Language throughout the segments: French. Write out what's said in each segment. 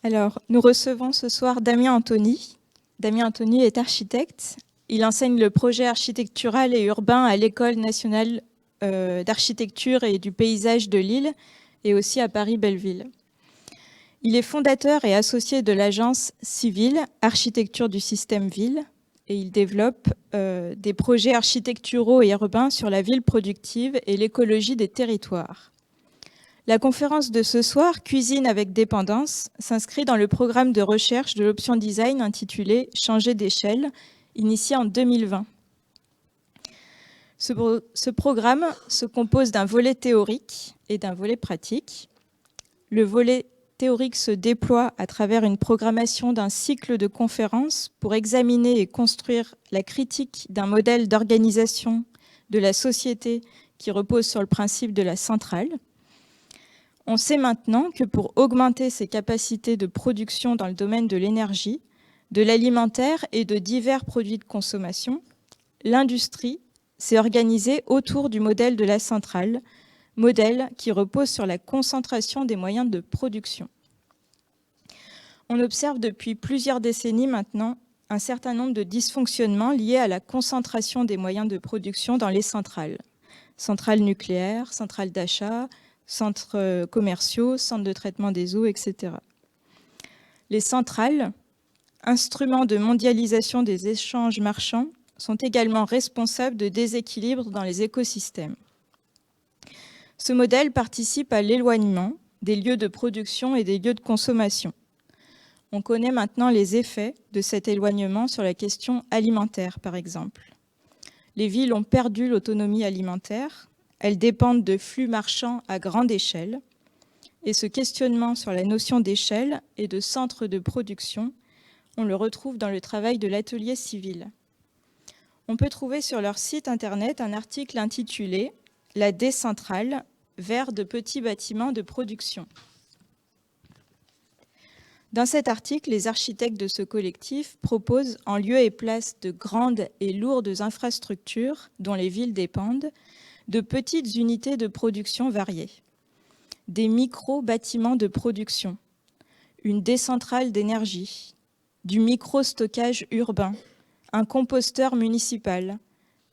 Alors, nous recevons ce soir Damien Anthony. Damien Anthony est architecte. Il enseigne le projet architectural et urbain à l'École nationale d'architecture et du paysage de Lille et aussi à Paris-Belleville. Il est fondateur et associé de l'agence Civil, Architecture du système ville, et il développe des projets architecturaux et urbains sur la ville productive et l'écologie des territoires. La conférence de ce soir, Cuisine avec dépendance, s'inscrit dans le programme de recherche de l'option design intitulé « Changer d'échelle », initié en 2020. Ce programme se compose d'un volet théorique et d'un volet pratique. Le volet théorique se déploie à travers une programmation d'un cycle de conférences pour examiner et construire la critique d'un modèle d'organisation de la société qui repose sur le principe de la centrale. On sait maintenant que pour augmenter ses capacités de production dans le domaine de l'énergie, de l'alimentaire et de divers produits de consommation, l'industrie s'est organisée autour du modèle de la centrale, modèle qui repose sur la concentration des moyens de production. On observe depuis plusieurs décennies maintenant un certain nombre de dysfonctionnements liés à la concentration des moyens de production dans les centrales. Centrales nucléaires, centrales d'achat, centres commerciaux, centres de traitement des eaux, etc. Les centrales, instruments de mondialisation des échanges marchands, sont également responsables de déséquilibres dans les écosystèmes. Ce modèle participe à l'éloignement des lieux de production et des lieux de consommation. On connaît maintenant les effets de cet éloignement sur la question alimentaire, par exemple. Les villes ont perdu l'autonomie alimentaire. Elles dépendent de flux marchands à grande échelle. Et ce questionnement sur la notion d'échelle et de centre de production, on le retrouve dans le travail de l'atelier Civil. On peut trouver sur leur site internet un article intitulé « La décentrale vers de petits bâtiments de production ». Dans cet article, les architectes de ce collectif proposent, en lieu et place de grandes et lourdes infrastructures dont les villes dépendent, de petites unités de production variées, des micro-bâtiments de production, une décentrale d'énergie, du micro-stockage urbain, un composteur municipal,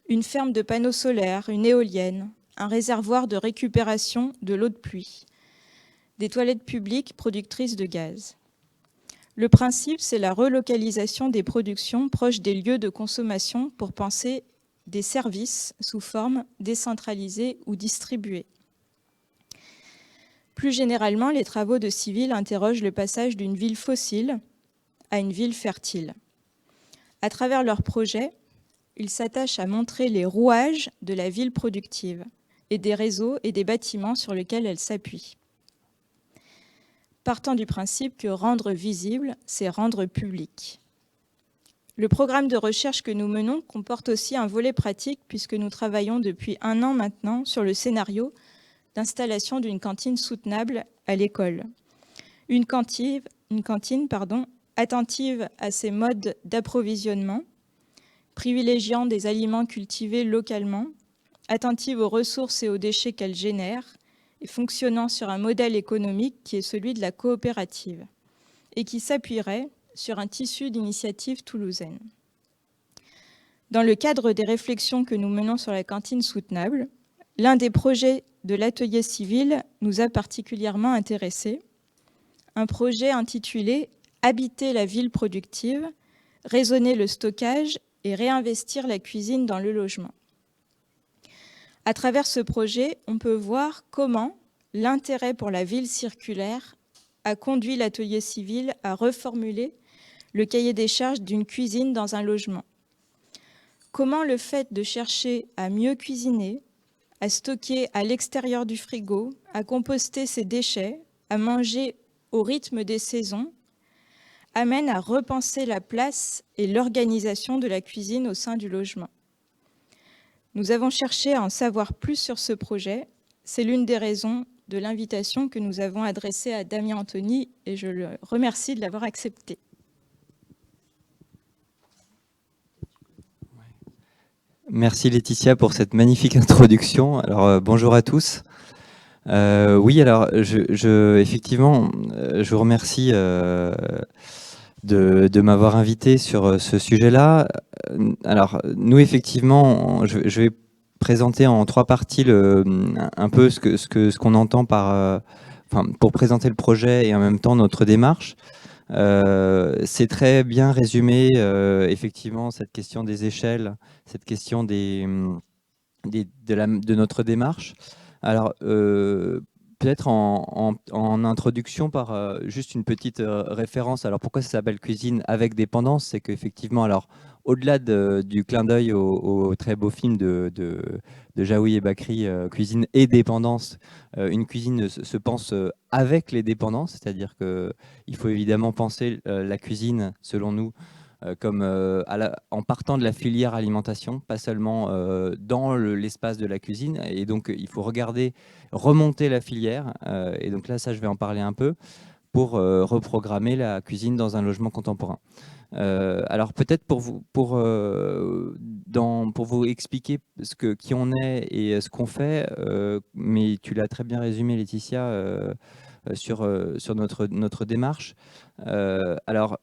une ferme de panneaux solaires, une éolienne, un réservoir de récupération de l'eau de pluie, des toilettes publiques productrices de gaz. Le principe, c'est la relocalisation des productions proches des lieux de consommation pour penser des services sous forme décentralisée ou distribuée. Plus généralement, les travaux de Civil interrogent le passage d'une ville fossile à une ville fertile. À travers leurs projets, ils s'attachent à montrer les rouages de la ville productive et des réseaux et des bâtiments sur lesquels elle s'appuie. Partant du principe que rendre visible, c'est rendre public. Le programme de recherche que nous menons comporte aussi un volet pratique puisque nous travaillons depuis 1 an maintenant sur le scénario d'installation d'une cantine soutenable à l'école. Une cantine, attentive à ses modes d'approvisionnement, privilégiant des aliments cultivés localement, attentive aux ressources et aux déchets qu'elle génère, et fonctionnant sur un modèle économique qui est celui de la coopérative, et qui s'appuierait sur un tissu d'initiatives toulousaines. Dans le cadre des réflexions que nous menons sur la cantine soutenable, l'un des projets de l'atelier Civil nous a particulièrement intéressés, un projet intitulé « Habiter la ville productive, raisonner le stockage et réinvestir la cuisine dans le logement ». À travers ce projet, on peut voir comment l'intérêt pour la ville circulaire a conduit l'atelier Civil à reformuler le cahier des charges d'une cuisine dans un logement. Comment le fait de chercher à mieux cuisiner, à stocker à l'extérieur du frigo, à composter ses déchets, à manger au rythme des saisons, amène à repenser la place et l'organisation de la cuisine au sein du logement. Nous avons cherché à en savoir plus sur ce projet. C'est l'une des raisons de l'invitation que nous avons adressée à Damien Anthony et je le remercie de l'avoir acceptée. Merci Laetitia pour cette magnifique introduction. Alors bonjour à tous. Oui, alors effectivement, je vous remercie de m'avoir invité sur ce sujet-là. Alors, nous, effectivement, je vais présenter en 3 parties un peu ce qu'on entend par, enfin, pour présenter le projet et en même temps notre démarche. C'est très bien résumé, effectivement, cette question des échelles, cette question de notre démarche. Alors, peut-être en introduction par juste une petite référence. Alors, pourquoi ça s'appelle cuisine avec dépendance? C'est qu'effectivement, alors, au-delà du clin d'œil au très beau film de Jaoui et Bakri, Cuisine et dépendance, une cuisine se pense avec les dépendances, c'est-à-dire qu'il faut évidemment penser la cuisine, selon nous, comme en partant de la filière alimentation, pas seulement dans l'espace de la cuisine. Et donc, il faut regarder, remonter la filière. Et donc là, ça, je vais en parler un peu pour reprogrammer la cuisine dans un logement contemporain. Alors peut-être pour vous expliquer qui on est et ce qu'on fait, mais tu l'as très bien résumé, Laetitia, sur notre démarche. Alors,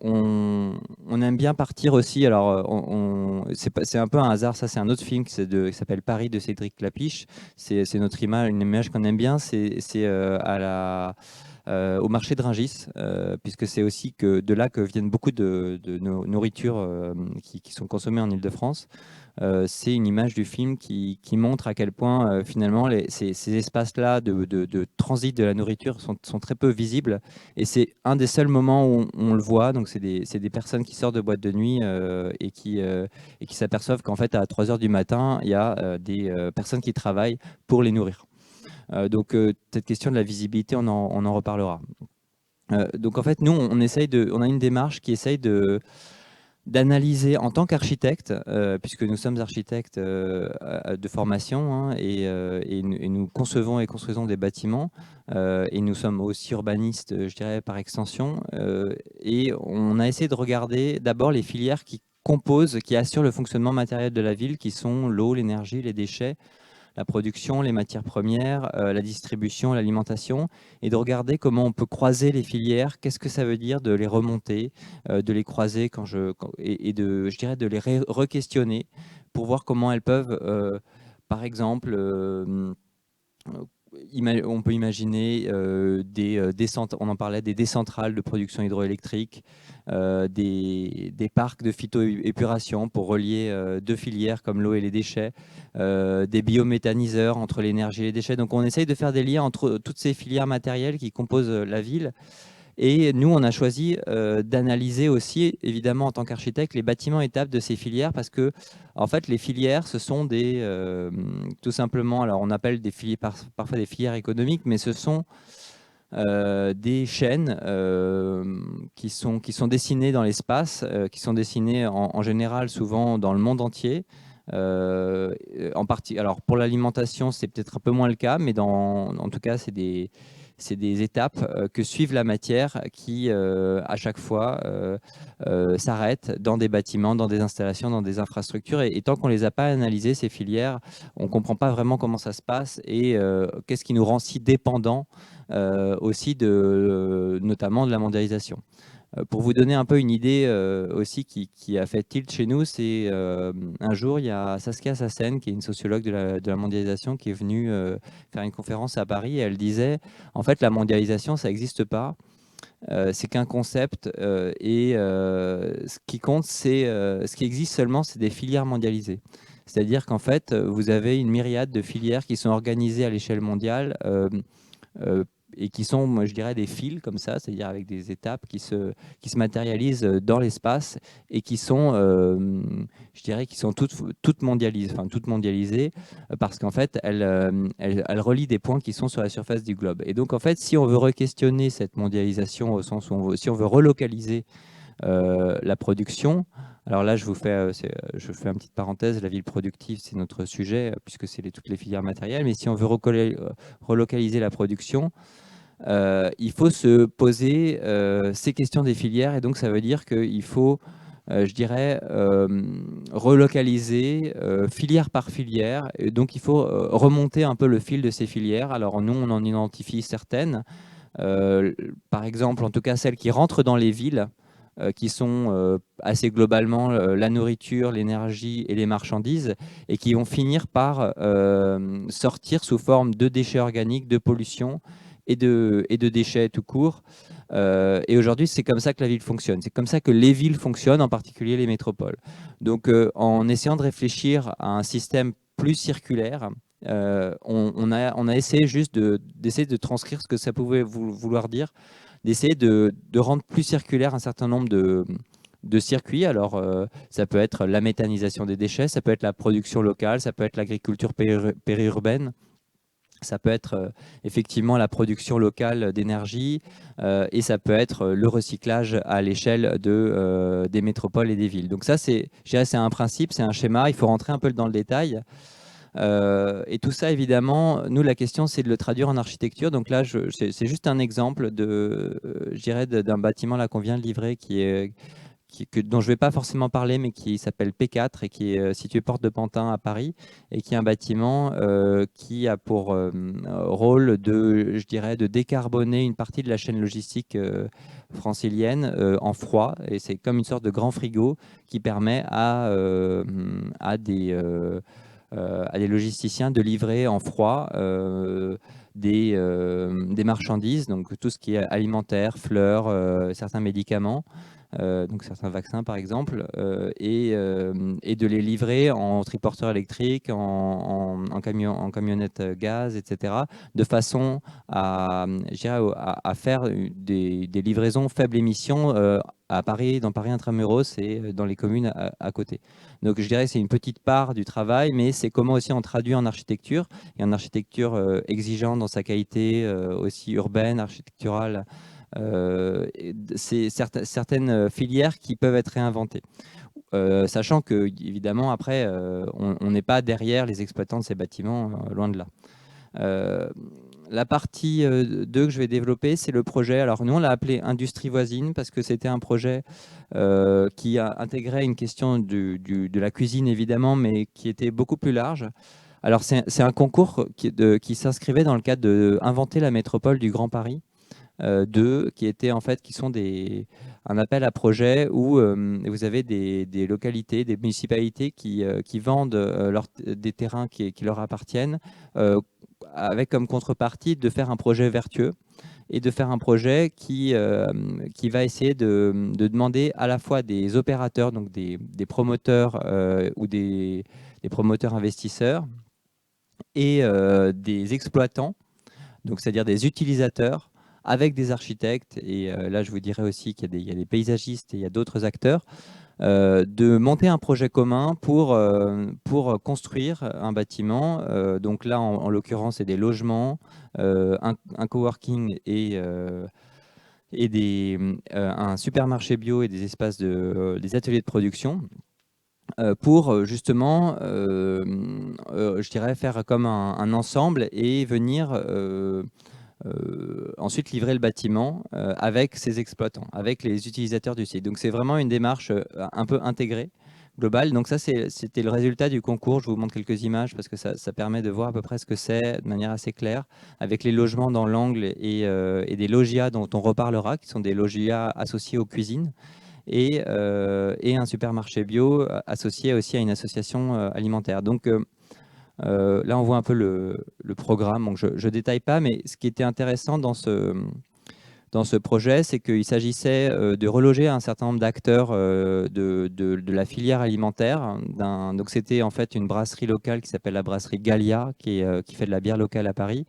on aime bien partir aussi. Alors, c'est un peu un hasard. Ça, c'est un autre film qui s'appelle Paris de Cédric Clapiche. C'est notre image, une image qu'on aime bien. C'est au marché de Rungis, puisque c'est aussi de là que viennent beaucoup de nos nourritures qui sont consommées en Île-de-France. C'est une image du film qui montre à quel point finalement ces espaces-là de transit de la nourriture sont très peu visibles. Et c'est un des seuls moments où on le voit. Donc c'est des personnes qui sortent de boîte de nuit et qui s'aperçoivent qu'en fait à 3 heures du matin, il y a des personnes qui travaillent pour les nourrir. Donc cette question de la visibilité, on en reparlera. Donc en fait, nous, on a une démarche qui essaye d'analyser en tant qu'architecte, puisque nous sommes architectes de formation, hein, et nous concevons et construisons des bâtiments, et nous sommes aussi urbanistes, je dirais, par extension, et on a essayé de regarder d'abord les filières qui assurent le fonctionnement matériel de la ville, qui sont l'eau, l'énergie, les déchets, la production, les matières premières, la distribution, l'alimentation, et de regarder comment on peut croiser les filières, qu'est-ce que ça veut dire de les remonter, de les croiser et je dirais de les re-questionner pour voir comment elles peuvent, par exemple, on peut imaginer on en parlait, des décentrales de production hydroélectrique, des parcs de phytoépuration pour relier deux filières comme l'eau et les déchets, des biométhaniseurs entre l'énergie et les déchets. Donc on essaye de faire des liens entre toutes ces filières matérielles qui composent la ville. Et nous, on a choisi d'analyser aussi, évidemment, en tant qu'architecte, les bâtiments étapes de ces filières, parce que, en fait, les filières, ce sont tout simplement, alors on appelle parfois des filières économiques, mais ce sont des chaînes qui sont dessinées dans l'espace, qui sont dessinées en général souvent dans le monde entier. Alors pour l'alimentation, c'est peut-être un peu moins le cas, mais en tout cas, c'est des étapes que suivent la matière qui, à chaque fois, s'arrêtent dans des bâtiments, dans des installations, dans des infrastructures. Et tant qu'on ne les a pas analysées, ces filières, on ne comprend pas vraiment comment ça se passe et qu'est-ce qui nous rend si dépendants aussi notamment de la mondialisation. Pour vous donner un peu une idée aussi qui a fait tilt chez nous, c'est un jour, il y a Saskia Sassen, qui est une sociologue de la mondialisation, qui est venue faire une conférence à Paris. Et elle disait, en fait, la mondialisation, ça n'existe pas. C'est qu'un concept. Ce qui compte, ce qui existe seulement, c'est des filières mondialisées. C'est-à-dire qu'en fait, vous avez une myriade de filières qui sont organisées à l'échelle mondiale et qui sont, moi, je dirais, des fils comme ça, c'est-à-dire avec des étapes qui se matérialisent dans l'espace et qui sont, je dirais, qui sont toutes mondialisées parce qu'en fait, elles relient des points qui sont sur la surface du globe. Et donc, en fait, si on veut re-questionner cette mondialisation au sens où si on veut relocaliser la production. Alors là, je fais une petite parenthèse, la ville productive, c'est notre sujet, puisque c'est toutes les filières matérielles. Mais si on veut relocaliser la production, il faut se poser ces questions des filières. Et donc, ça veut dire qu'il faut je dirais, relocaliser filière par filière. Et donc, il faut remonter un peu le fil de ces filières. Alors, nous, on en identifie certaines. Par exemple, en tout cas, celles qui rentrent dans les villes, qui sont assez globalement la nourriture, l'énergie et les marchandises, et qui vont finir par sortir sous forme de déchets organiques, de pollution et de déchets tout court. Et aujourd'hui, c'est comme ça que la ville fonctionne. C'est comme ça que les villes fonctionnent, en particulier les métropoles. Donc, en essayant de réfléchir à un système plus circulaire, on a essayé juste d'essayer de transcrire ce que ça pouvait vouloir dire, d'essayer de rendre plus circulaire un certain nombre de circuits. Alors, ça peut être la méthanisation des déchets, ça peut être la production locale, ça peut être l'agriculture périurbaine, ça peut être effectivement la production locale d'énergie, et ça peut être le recyclage à l'échelle des métropoles et des villes. Donc ça, je dirais, c'est un principe, c'est un schéma, il faut rentrer un peu dans le détail. Et tout ça, évidemment, nous, la question, c'est de le traduire en architecture. Donc là, c'est juste un exemple je dirais, d'un bâtiment là qu'on vient de livrer dont je ne vais pas forcément parler, mais qui s'appelle P4 et qui est situé porte de Pantin à Paris, et qui est un bâtiment qui a pour rôle je dirais, de décarboner une partie de la chaîne logistique francilienne en froid. Et c'est comme une sorte de grand frigo qui permet à des logisticiens de livrer en froid des marchandises, donc tout ce qui est alimentaire, fleurs, certains médicaments, donc certains vaccins par exemple, et de les livrer en triporteur électrique, en camionnette gaz, etc., de façon je dirais, à faire des livraisons faible émission à Paris, dans Paris intramuros et dans les communes à côté. Donc je dirais que c'est une petite part du travail, mais c'est comment aussi on traduit en architecture, et en architecture exigeante dans sa qualité aussi urbaine, architecturale. C'est certaines filières qui peuvent être réinventées. Sachant que, évidemment, après, on n'est pas derrière les exploitants de ces bâtiments, loin de là. La partie 2 que je vais développer, c'est le projet. Alors nous, on l'a appelé Industrie voisine parce que c'était un projet qui intégrait une question de la cuisine, évidemment, mais qui était beaucoup plus large. Alors c'est un concours qui s'inscrivait dans le cadre de Inventer la métropole du Grand Paris, qui sont un appel à projet où vous avez des localités, des municipalités qui vendent des terrains qui leur appartiennent, avec comme contrepartie de faire un projet vertueux et de faire un projet qui va essayer de demander à la fois des opérateurs, donc des promoteurs ou des promoteurs investisseurs, et des exploitants, donc c'est-à-dire des utilisateurs, avec des architectes, et là je vous dirais aussi qu'il y a des paysagistes et il y a d'autres acteurs, de monter un projet commun pour construire un bâtiment. Donc là, en l'occurrence, c'est des logements, un coworking et un supermarché bio et des espaces des ateliers de production. Pour justement, je dirais, faire comme un ensemble et venir ensuite livrer le bâtiment avec ses exploitants, avec les utilisateurs du site. Donc c'est vraiment une démarche un peu intégrée, globale. Donc ça, c'était le résultat du concours. Je vous montre quelques images parce que ça permet de voir à peu près ce que c'est de manière assez claire, avec les logements dans l'angle et des logias dont on reparlera, qui sont des logias associés aux cuisines, et un supermarché bio associé aussi à une association alimentaire. Donc là, on voit un peu le programme. Donc, je ne détaille pas, mais ce qui était intéressant dans ce projet, c'est qu'il s'agissait de reloger un certain nombre d'acteurs de la filière alimentaire. Donc, c'était en fait une brasserie locale qui s'appelle la brasserie Gallia, qui fait de la bière locale à Paris,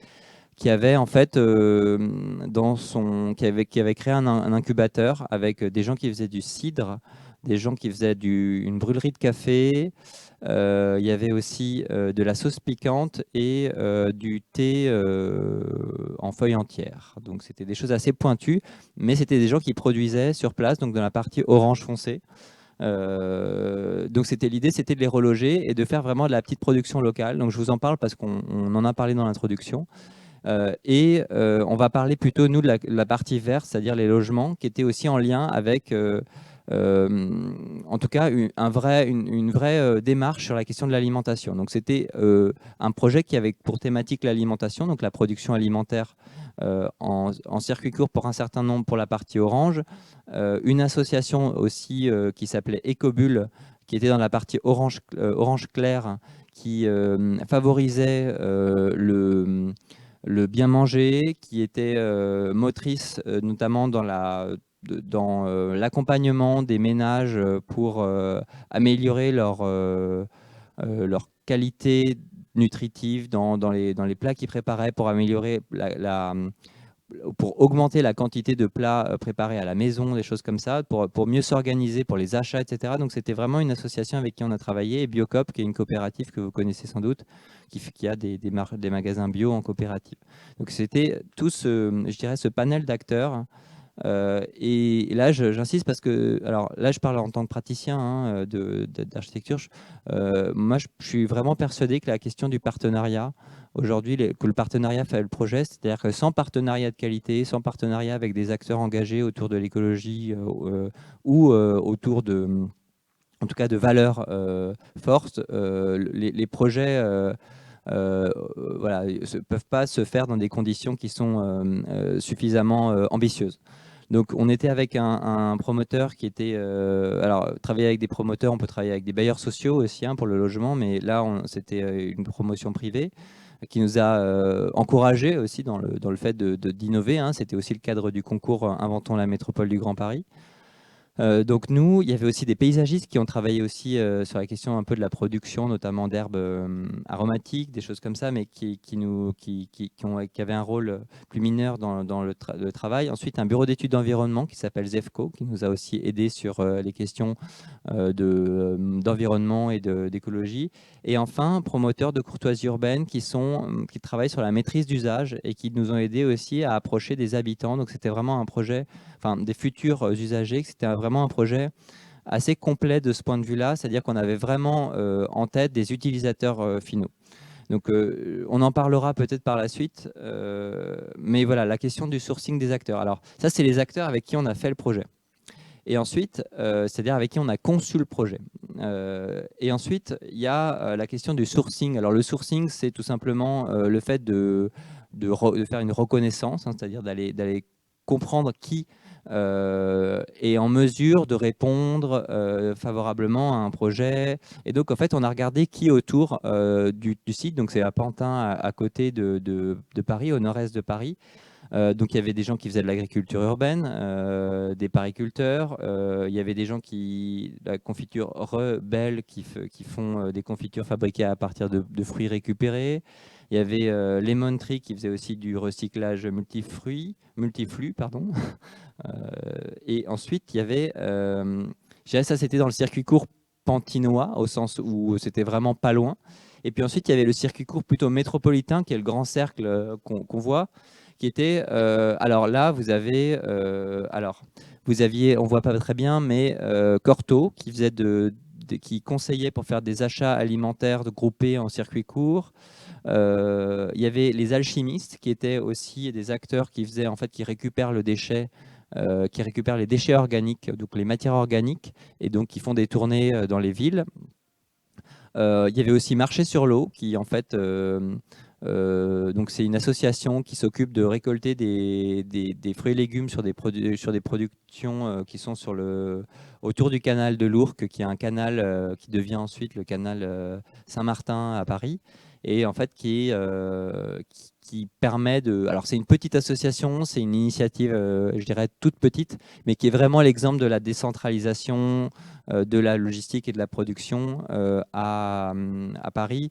qui avait en fait qui avait créé un incubateur avec des gens qui faisaient du cidre, des gens qui faisaient une brûlerie de café. Il y avait aussi de la sauce piquante et du thé en feuilles entières. Donc c'était des choses assez pointues, mais c'était des gens qui produisaient sur place, donc dans la partie orange foncé. Donc l'idée, c'était de les reloger et de faire vraiment de la petite production locale. Donc je vous en parle parce qu'on en a parlé dans l'introduction. On va parler plutôt, nous, de la partie verte, c'est-à-dire les logements, qui étaient aussi en lien avec en tout cas une vraie démarche sur la question de l'alimentation. Donc c'était un projet qui avait pour thématique l'alimentation, donc la production alimentaire en circuit court pour un certain nombre pour la partie orange, une association aussi qui s'appelait Ecobulle, qui était dans la partie orange clair, qui favorisait le bien manger, qui était motrice notamment dans l'accompagnement des ménages pour améliorer leur qualité nutritive dans les plats qu'ils préparaient, pour améliorer pour augmenter la quantité de plats préparés à la maison, des choses comme ça, pour mieux s'organiser pour les achats, etc. Donc c'était vraiment une association avec qui on a travaillé, et Biocop, qui est une coopérative que vous connaissez sans doute, qui a des magasins bio en coopérative. Donc c'était tout je dirais, ce panel d'acteurs. Et là, j'insiste parce que, alors là, je parle en tant que praticien d'architecture. Moi, je suis vraiment persuadé que la question du partenariat, aujourd'hui, que le partenariat fait le projet, c'est-à-dire que sans partenariat de qualité, sans partenariat avec des acteurs engagés autour de l'écologie ou autour en tout cas, de valeurs fortes, les projets voilà, ne peuvent pas se faire dans des conditions qui sont suffisamment ambitieuses. Donc, on était avec un promoteur qui était... alors, travailler avec des promoteurs, on peut travailler avec des bailleurs sociaux aussi pour le logement, mais là, c'était une promotion privée qui nous a encouragés aussi dans le fait d'innover. C'était aussi le cadre du concours Inventons la métropole du Grand Paris. Donc nous, il y avait aussi des paysagistes qui ont travaillé aussi sur la question un peu de la production, notamment d'herbes aromatiques, des choses comme ça, mais qui avaient un rôle plus mineur dans le travail. Ensuite, un bureau d'études d'environnement qui s'appelle ZEFCO, qui nous a aussi aidés sur les questions d'environnement et d'écologie. Et enfin, promoteurs de courtoisie urbaine qui travaillent sur la maîtrise d'usage et qui nous ont aidés aussi à approcher des habitants. Donc c'était vraiment un projet, enfin des futurs usagers, c'était vraiment un projet assez complet de ce point de vue-là, c'est-à-dire qu'on avait vraiment en tête des utilisateurs finaux. Donc on en parlera peut-être par la suite, mais voilà, la question du sourcing des acteurs. Alors ça, c'est les acteurs avec qui on a fait le projet. Et ensuite, c'est-à-dire avec qui on a conçu le projet. Et ensuite, il y a la question du sourcing. Alors le sourcing, c'est tout simplement le fait de faire une reconnaissance, c'est-à-dire d'aller comprendre qui est en mesure de répondre favorablement à un projet. Et donc, en fait, on a regardé qui autour du site. Donc, c'est à Pantin, à côté de Paris, au nord-est de Paris. Donc il y avait des gens qui faisaient de l'agriculture urbaine, des pariculteurs, il y avait des gens la confiture Rebelle qui font des confitures fabriquées à partir de fruits récupérés. Il y avait Lemon Tree qui faisait aussi du recyclage multiflux, pardon. Et ensuite il y avait, je dirais ça c'était dans le circuit court pantinois, au sens où c'était vraiment pas loin. Et puis ensuite il y avait le circuit court plutôt métropolitain qui est le grand cercle qu'on voit, qui était, alors là, vous aviez, on voit pas très bien, mais Corto, qui conseillait pour faire des achats alimentaires groupés en circuit court. Il y avait les alchimistes, qui étaient aussi des acteurs qui faisaient, en fait, qui récupèrent le déchet, qui récupèrent les déchets organiques, donc les matières organiques, et donc qui font des tournées dans les villes. Il y avait aussi Marché sur l'eau, qui en fait... donc c'est une association qui s'occupe de récolter des fruits et légumes sur des productions qui sont autour du canal de l'Ourcq, qui est un canal qui devient ensuite le canal Saint-Martin à Paris, et en fait qui permet de... Alors c'est une petite association, c'est une initiative, je dirais, toute petite, mais qui est vraiment l'exemple de la décentralisation de la logistique et de la production à Paris.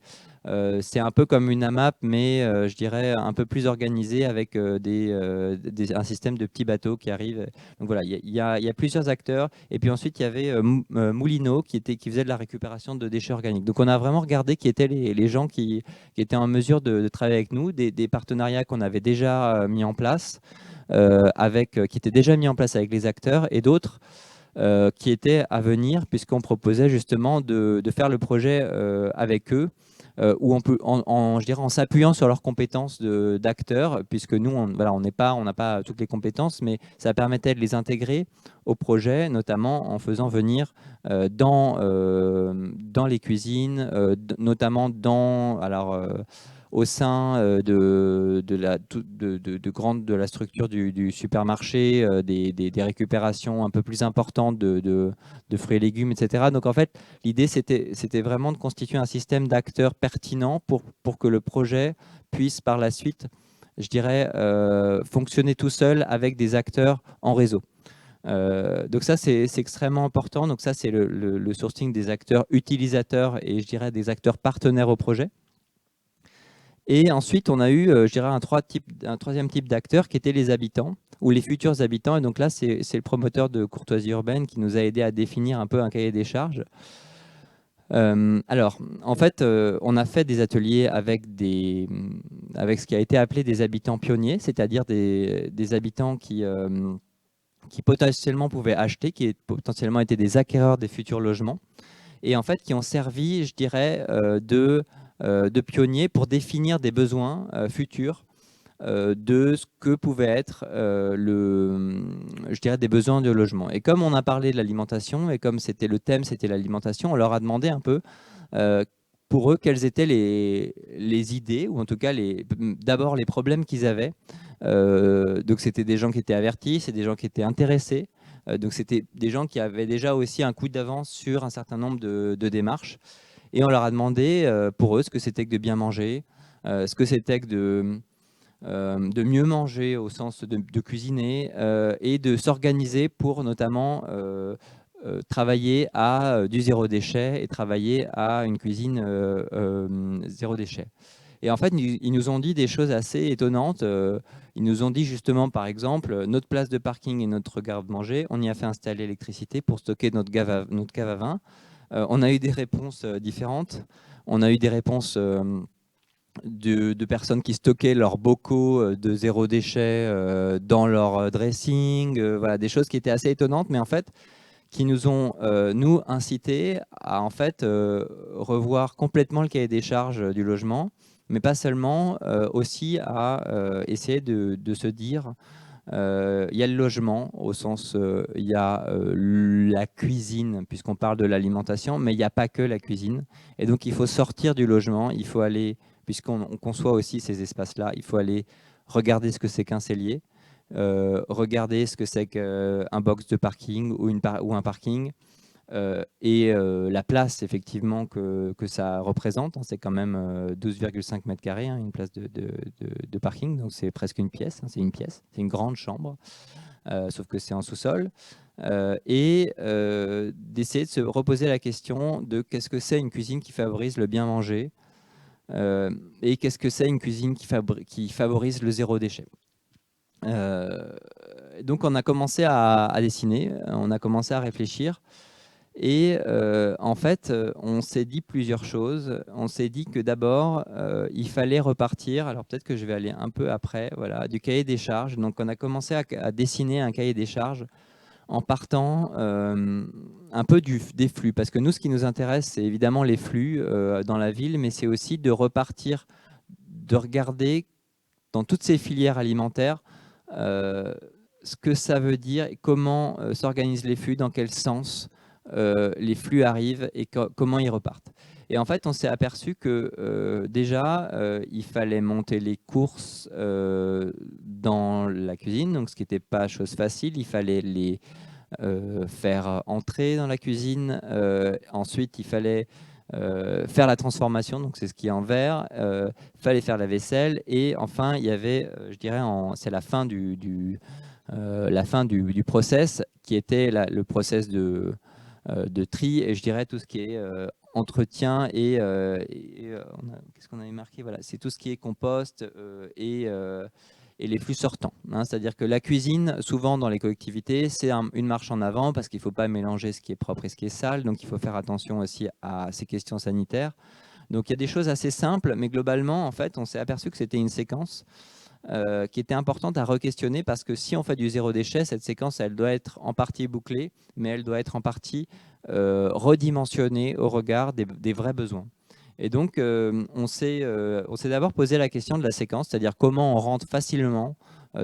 C'est un peu comme une AMAP, mais je dirais un peu plus organisée, avec un système de petits bateaux qui arrivent. Donc voilà, il y a plusieurs acteurs. Et puis ensuite, il y avait Moulineau qui faisait de la récupération de déchets organiques. Donc on a vraiment regardé qui étaient les gens qui étaient en mesure de travailler avec nous, des partenariats qu'on avait déjà mis en place, qui étaient déjà mis en place avec les acteurs, et d'autres qui étaient à venir, puisqu'on proposait justement de faire le projet avec eux, où on peut, je dirais, en s'appuyant sur leurs compétences d'acteurs, puisque nous, on n'a pas toutes les compétences, mais ça permettait de les intégrer au projet, notamment en faisant venir dans les cuisines, notamment au sein de la structure du supermarché, des récupérations un peu plus importantes de fruits et légumes, etc. Donc en fait, l'idée, c'était vraiment de constituer un système d'acteurs pertinents pour que le projet puisse par la suite, je dirais, fonctionner tout seul avec des acteurs en réseau. Donc ça, c'est extrêmement important. Donc ça, c'est le sourcing des acteurs utilisateurs et je dirais des acteurs partenaires au projet. Et ensuite, on a eu, je dirais, un troisième type d'acteurs qui étaient les habitants ou les futurs habitants. Et donc là, c'est le promoteur de courtoisie urbaine qui nous a aidé à définir un peu un cahier des charges. Alors, en fait, on a fait des ateliers avec ce qui a été appelé des habitants pionniers, c'est-à-dire des habitants qui potentiellement pouvaient acheter, qui potentiellement étaient des acquéreurs des futurs logements, et en fait qui ont servi, je dirais, de pionniers pour définir des besoins futurs de ce que pouvait être je dirais, des besoins de logement. Et comme on a parlé de l'alimentation, et comme le thème, c'était l'alimentation, on leur a demandé un peu, pour eux, quelles étaient les idées, ou en tout cas, d'abord les problèmes qu'ils avaient. Donc c'était des gens qui étaient avertis, c'est des gens qui étaient intéressés. Donc c'était des gens qui avaient déjà aussi un coup d'avance sur un certain nombre de démarches. Et on leur a demandé, pour eux, ce que c'était que de bien manger, ce que c'était que de mieux manger au sens de cuisiner et de s'organiser pour notamment travailler à du zéro déchet et travailler à une cuisine zéro déchet. Et en fait, ils nous ont dit des choses assez étonnantes. Ils nous ont dit justement, par exemple, notre place de parking et notre garde-manger, on y a fait installer l'électricité pour stocker notre cave à vin. On a eu des réponses différentes. On a eu des réponses de personnes qui stockaient leurs bocaux de zéro déchet dans leur dressing. Voilà, des choses qui étaient assez étonnantes, mais en fait, qui nous ont, nous, incité à en fait, revoir complètement le cahier des charges du logement, mais pas seulement, aussi à essayer de se dire, il y a le logement, au sens, il y a la cuisine, puisqu'on parle de l'alimentation, mais il n'y a pas que la cuisine. Et donc, il faut sortir du logement, il faut aller, puisqu'on conçoit aussi ces espaces-là, il faut aller regarder ce que c'est qu'un cellier, regarder ce que c'est qu'un box de parking ou un parking, et la place effectivement que ça représente. C'est quand même 12,5 mètres carrés, hein, une place de parking, donc c'est presque une pièce, hein, c'est une grande chambre, sauf que c'est en sous-sol. Et d'essayer de se reposer la question de qu'est-ce que c'est une cuisine qui favorise le bien manger, et qu'est-ce que c'est une cuisine qui favorise le zéro déchet. Donc on a commencé à dessiner, on a commencé à réfléchir. Et en fait, on s'est dit plusieurs choses. On s'est dit que d'abord, il fallait repartir. Alors peut-être que je vais aller un peu après, voilà, du cahier des charges. Donc on a commencé à dessiner un cahier des charges en partant un peu des flux. Parce que nous, ce qui nous intéresse, c'est évidemment les flux dans la ville, mais c'est aussi de repartir, de regarder dans toutes ces filières alimentaires ce que ça veut dire et comment s'organisent les flux, dans quel sens les flux arrivent et comment ils repartent. Et en fait, on s'est aperçu que déjà, il fallait monter les courses dans la cuisine, donc ce qui n'était pas chose facile. Il fallait les faire entrer dans la cuisine. Ensuite, il fallait faire la transformation, donc c'est ce qui est en verre. Il fallait faire la vaisselle. Et enfin, il y avait, je dirais, c'est la fin du process, qui était le process de tri, et je dirais tout ce qui est entretien qu'est-ce qu'on avait marqué, voilà, c'est tout ce qui est compost et les flux sortants, hein. C'est-à-dire que la cuisine, souvent dans les collectivités, c'est une marche en avant parce qu'il ne faut pas mélanger ce qui est propre et ce qui est sale, donc il faut faire attention aussi à ces questions sanitaires. Donc il y a des choses assez simples, mais globalement, en fait, on s'est aperçu que c'était une séquence qui était importante à re-questionner, parce que si on fait du zéro déchet, cette séquence, elle doit être en partie bouclée, mais elle doit être en partie redimensionnée au regard des vrais besoins. Et donc, on s'est d'abord posé la question de la séquence, c'est-à-dire comment on rentre facilement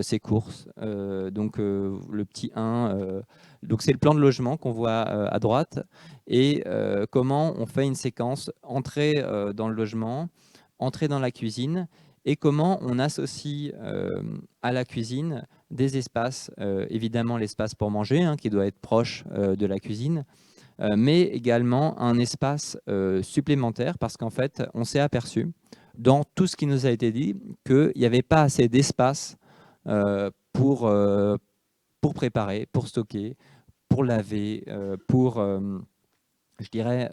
ces courses. Donc, le petit 1, donc c'est le plan de logement qu'on voit à droite, et comment on fait une séquence entrée dans le logement, entrée dans la cuisine, et comment on associe à la cuisine des espaces, évidemment l'espace pour manger, hein, qui doit être proche de la cuisine, mais également un espace supplémentaire, parce qu'en fait, on s'est aperçu, dans tout ce qui nous a été dit, qu'il n'y avait pas assez d'espace pour préparer, pour stocker, pour laver, pour, je dirais,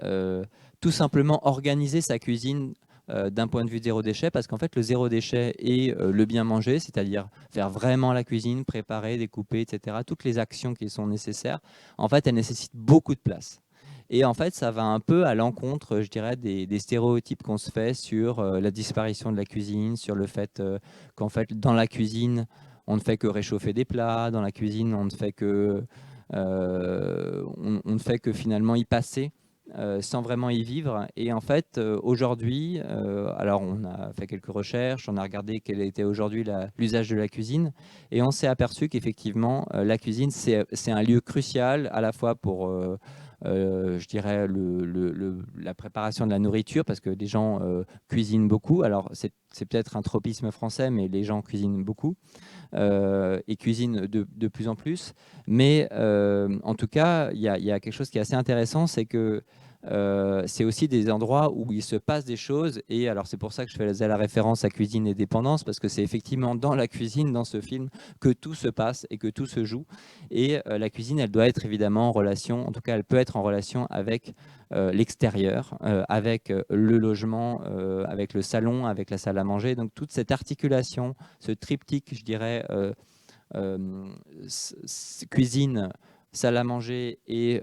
tout simplement organiser sa cuisine d'un point de vue zéro déchet, parce qu'en fait, le zéro déchet et le bien manger, c'est-à-dire faire vraiment la cuisine, préparer, découper, etc., toutes les actions qui sont nécessaires, en fait, elles nécessitent beaucoup de place. Et en fait, ça va un peu à l'encontre, je dirais, des stéréotypes qu'on se fait sur la disparition de la cuisine, sur le fait qu'en fait, dans la cuisine, on ne fait que réchauffer des plats, dans la cuisine, on ne fait que, on ne fait que finalement y passer. Sans vraiment y vivre. Et en fait, aujourd'hui, alors on a fait quelques recherches, on a regardé quel était aujourd'hui l'usage de la cuisine, et on s'est aperçu qu'effectivement, la cuisine, c'est un lieu crucial à la fois pour, je dirais, la préparation de la nourriture, parce que les gens cuisinent beaucoup. Alors, c'est peut-être un tropisme français, mais les gens cuisinent beaucoup. Et cuisinent de plus en plus. Mais en tout cas, il y a quelque chose qui est assez intéressant, c'est que c'est aussi des endroits où il se passe des choses. Et alors, c'est pour ça que je faisais la référence à Cuisine et Dépendance, parce que c'est effectivement dans la cuisine, dans ce film, que tout se passe et que tout se joue. Et la cuisine, elle doit être évidemment en relation, en tout cas, elle peut être en relation avec l'extérieur, avec le logement, avec le salon, avec la salle à manger. Donc, toute cette articulation, ce triptyque, je dirais, cuisine, salle à manger et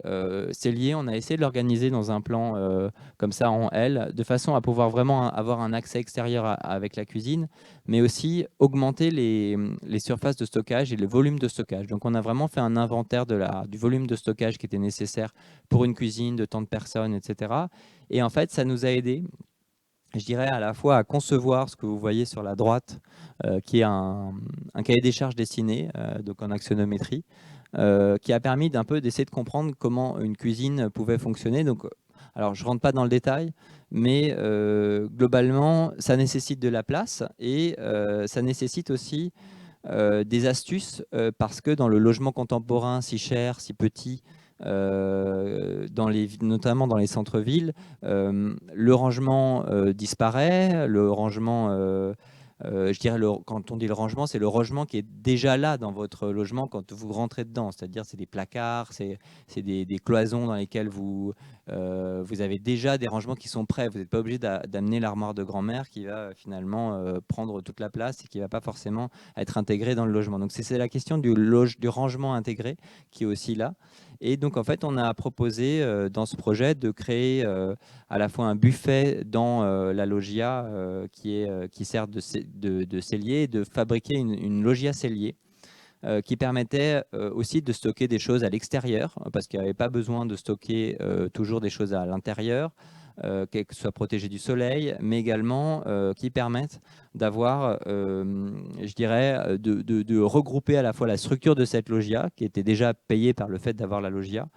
cellier, on a essayé de l'organiser dans un plan comme ça en L, de façon à pouvoir vraiment avoir un accès extérieur avec la cuisine, mais aussi augmenter les surfaces de stockage et le volume de stockage. Donc on a vraiment fait un inventaire du volume de stockage qui était nécessaire pour une cuisine de tant de personnes, etc. Et en fait, ça nous a aidé, je dirais, à la fois à concevoir ce que vous voyez sur la droite, qui est un cahier des charges dessiné, donc en axonométrie, qui a permis d'un peu d'essayer de comprendre comment une cuisine pouvait fonctionner. Donc, alors, je ne rentre pas dans le détail, mais globalement, ça nécessite de la place et ça nécessite aussi des astuces, parce que dans le logement contemporain si cher, si petit, notamment dans les centres-villes, le rangement disparaît, le rangement, je dirais, quand on dit le rangement, c'est le rangement qui est déjà là dans votre logement quand vous rentrez dedans, c'est-à-dire c'est des placards, c'est des cloisons dans lesquelles vous avez déjà des rangements qui sont prêts. Vous n'êtes pas obligé d'amener l'armoire de grand-mère qui va finalement prendre toute la place et qui ne va pas forcément être intégrée dans le logement. Donc c'est la question du rangement intégré qui est aussi là. Et donc, en fait, on a proposé dans ce projet de créer à la fois un buffet dans la loggia qui sert de cellier, et de fabriquer une loggia cellier qui permettait aussi de stocker des choses à l'extérieur, parce qu'il n'y avait pas besoin de stocker toujours des choses à l'intérieur, qu'elles soient protégées du soleil, mais également qui permettent d'avoir, je dirais, de regrouper à la fois la structure de cette loggia, qui était déjà payée par le fait d'avoir la loggia,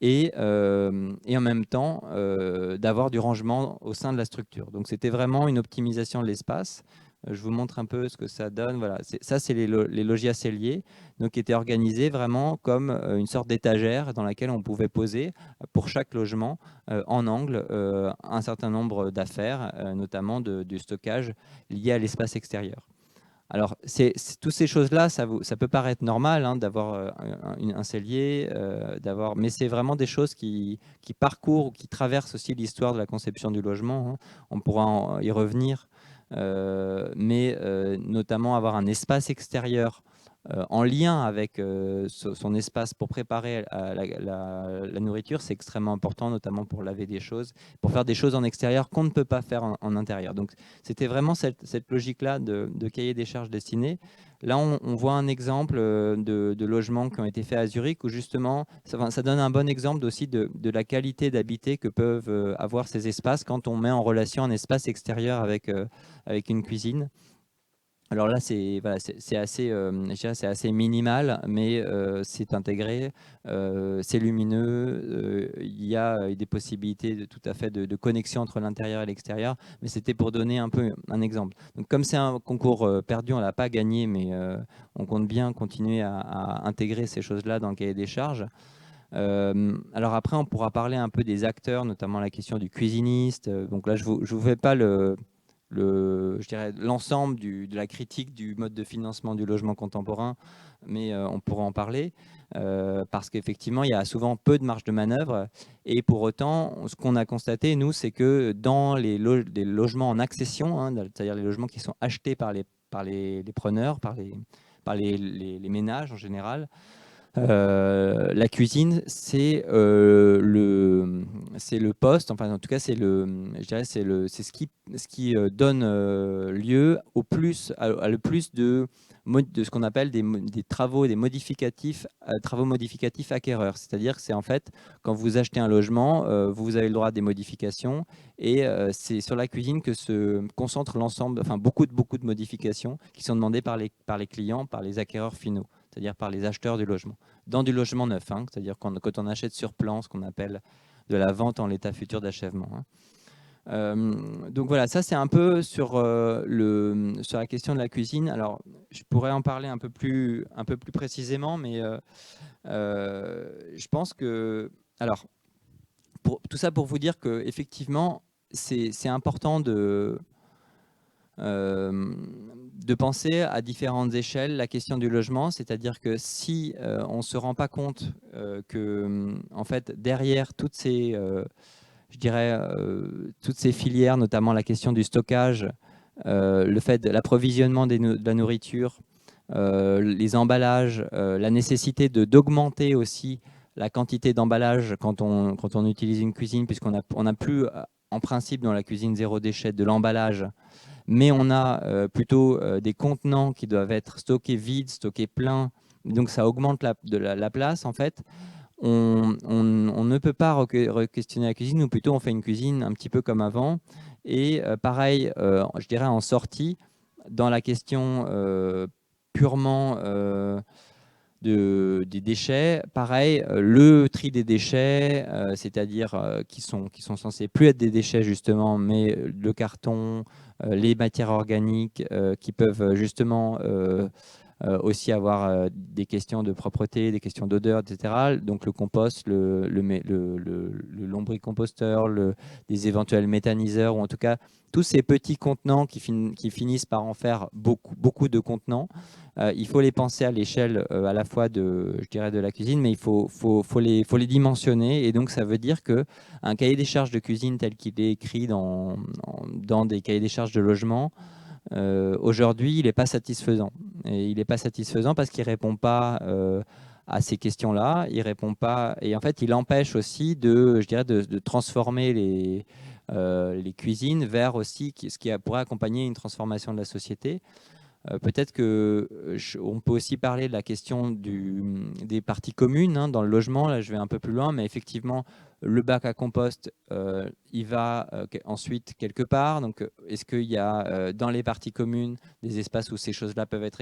et en même temps d'avoir du rangement au sein de la structure. Donc c'était vraiment une optimisation de l'espace. Je vous montre un peu ce que ça donne. Voilà, ça, c'est les loggias celliers, donc qui étaient organisés vraiment comme une sorte d'étagère dans laquelle on pouvait poser pour chaque logement en angle un certain nombre d'affaires, notamment du stockage lié à l'espace extérieur. Alors, toutes ces choses-là, ça peut paraître normal hein, d'avoir un cellier, mais c'est vraiment des choses qui parcourent, qui traversent aussi l'histoire de la conception du logement. Hein. On pourra y revenir, mais notamment avoir un espace extérieur en lien avec son espace pour préparer la nourriture, c'est extrêmement important, notamment pour laver des choses, pour faire des choses en extérieur qu'on ne peut pas faire en intérieur. Donc, c'était vraiment cette logique-là de cahier des charges destiné. Là, on voit un exemple de logements qui ont été faits à Zurich, où justement, ça donne un bon exemple aussi de la qualité d'habiter que peuvent avoir ces espaces quand on met en relation un espace extérieur avec une cuisine. Alors là, c'est voilà, c'est assez, je dirais, c'est assez minimal, mais c'est intégré, c'est lumineux, il y a des possibilités tout à fait de connexion entre l'intérieur et l'extérieur, mais c'était pour donner un peu un exemple. Donc comme c'est un concours perdu, on ne l'a pas gagné, mais on compte bien continuer à intégrer ces choses-là dans le cahier des charges. Alors après, on pourra parler un peu des acteurs, notamment la question du cuisiniste. Donc là, je vous fais pas je dirais l'ensemble de la critique du mode de financement du logement contemporain, mais on pourra en parler parce qu'effectivement, il y a souvent peu de marge de manœuvre. Et pour autant, ce qu'on a constaté, nous, c'est que dans les logements en accession, hein, c'est-à-dire les logements qui sont achetés par les preneurs, par les ménages en général, la cuisine, c'est le poste, enfin en tout cas je dirais c'est ce qui donne lieu à le plus de ce qu'on appelle des travaux, travaux modificatifs acquéreurs. C'est-à-dire que c'est en fait quand vous achetez un logement, vous avez le droit à des modifications et c'est sur la cuisine que se concentre l'ensemble, enfin beaucoup de modifications qui sont demandées par les clients, par les acquéreurs finaux, c'est-à-dire par les acheteurs du logement dans du logement neuf, hein, c'est-à-dire quand on achète sur plan, ce qu'on appelle de la vente en l'état futur d'achèvement. Hein. Donc voilà, ça c'est un peu sur la question de la cuisine. Alors, je pourrais en parler un peu plus précisément, mais je pense que... Alors, tout ça pour vous dire qu'effectivement, c'est important de penser à différentes échelles la question du logement, c'est-à-dire que si on ne se rend pas compte que en fait derrière toutes ces je dirais toutes ces filières, notamment la question du stockage, le fait de l'approvisionnement de la nourriture, les emballages, la nécessité d'augmenter aussi la quantité d'emballage quand on utilise une cuisine, puisqu'on n'a plus en principe dans la cuisine zéro déchet de l'emballage, mais on a plutôt des contenants qui doivent être stockés vides, stockés pleins, donc ça augmente la place en fait. On ne peut pas re-questionner la cuisine, ou plutôt on fait une cuisine un petit peu comme avant. Et pareil, je dirais en sortie, dans la question purement des déchets, pareil, le tri des déchets, c'est-à-dire qui sont censés plus être des déchets justement, mais le carton, les matières organiques qui peuvent justement aussi avoir des questions de propreté, des questions d'odeur, etc. Donc le compost, le lombricomposteur, des éventuels méthaniseurs, ou en tout cas tous ces petits contenants qui finissent par en faire beaucoup de contenants. Il faut les penser à l'échelle à la fois je dirais de la cuisine, mais il faut les dimensionner. Et donc ça veut dire qu'un cahier des charges de cuisine tel qu'il est écrit dans des cahiers des charges de logement, aujourd'hui, il n'est pas satisfaisant. Et il n'est pas satisfaisant parce qu'il ne répond pas à ces questions-là. Il répond pas, et en fait, il empêche aussi je dirais, de transformer les cuisines vers aussi ce qui pourrait accompagner une transformation de la société. Peut-être qu'on peut aussi parler de la question des parties communes hein, dans le logement. Là, je vais un peu plus loin, mais effectivement, le bac à compost, il va ensuite quelque part. Donc, est-ce qu'il y a dans les parties communes des espaces où ces choses-là peuvent être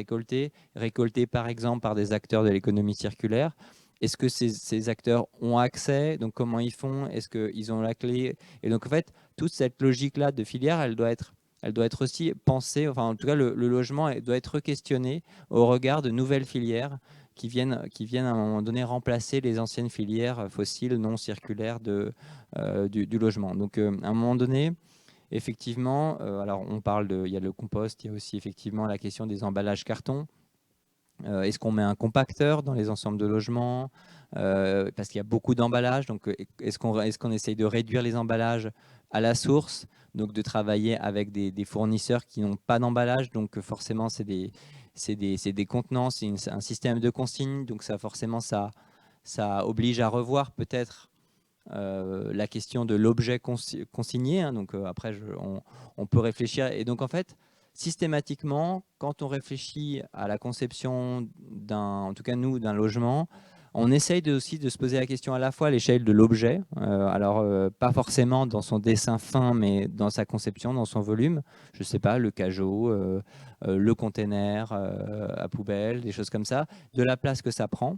récoltées par exemple par des acteurs de l'économie circulaire? Est-ce que ces acteurs ont accès? Donc, comment ils font? Est-ce qu'ils ont la clé? Et donc, en fait, toute cette logique-là de filière, elle doit être aussi pensée, enfin en tout cas le logement doit être questionné au regard de nouvelles filières qui viennent à un moment donné remplacer les anciennes filières fossiles non circulaires du logement. Donc à un moment donné, effectivement, alors il y a le compost, il y a aussi effectivement la question des emballages carton. Est-ce qu'on met un compacteur dans les ensembles de logements parce qu'il y a beaucoup d'emballages, donc est-ce qu'on essaye de réduire les emballages à la source donc de travailler avec des fournisseurs qui n'ont pas d'emballage, donc forcément c'est des contenants, c'est un système de consigne, donc ça forcément ça oblige à revoir peut-être la question de l'objet consigné, hein, donc après on peut réfléchir, et donc en fait systématiquement quand on réfléchit à la conception en tout cas nous, d'un logement, on essaye aussi de se poser la question à la fois à l'échelle de l'objet, alors pas forcément dans son dessin fin, mais dans sa conception, dans son volume. Je ne sais pas, le cajot, le container à poubelle, des choses comme ça, de la place que ça prend.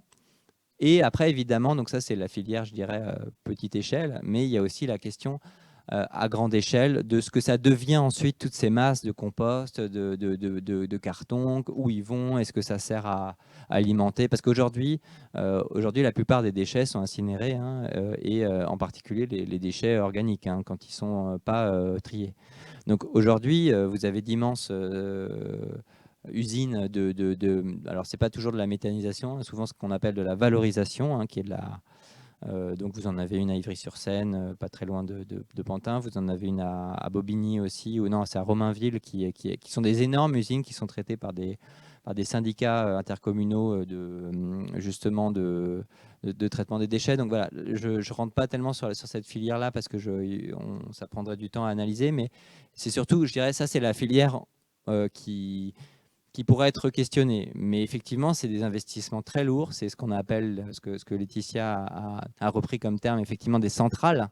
Et après, évidemment, donc ça c'est la filière, je dirais, petite échelle, mais il y a aussi la question à grande échelle de ce que ça devient ensuite, toutes ces masses de compost, de carton, où ils vont, est-ce que ça sert à alimenter? Parce qu'aujourd'hui, la plupart des déchets sont incinérés, hein, et en particulier les déchets organiques, hein, quand ils ne sont pas triés. Donc aujourd'hui, vous avez d'immenses usines alors c'est pas toujours de la méthanisation, hein, souvent ce qu'on appelle de la valorisation, hein, qui est de la... donc vous en avez une à Ivry-sur-Seine, pas très loin de Pantin. Vous en avez une à Bobigny aussi, ou non, c'est à Romainville, qui sont des énormes usines qui sont traitées par des syndicats intercommunaux justement de traitement des déchets. Donc voilà, je ne rentre pas tellement sur cette filière-là parce que ça prendrait du temps à analyser, mais c'est surtout, je dirais, ça c'est la filière qui pourrait être questionné. Mais effectivement, c'est des investissements très lourds. C'est ce qu'on appelle, ce que Laetitia a repris comme terme, effectivement, des centrales.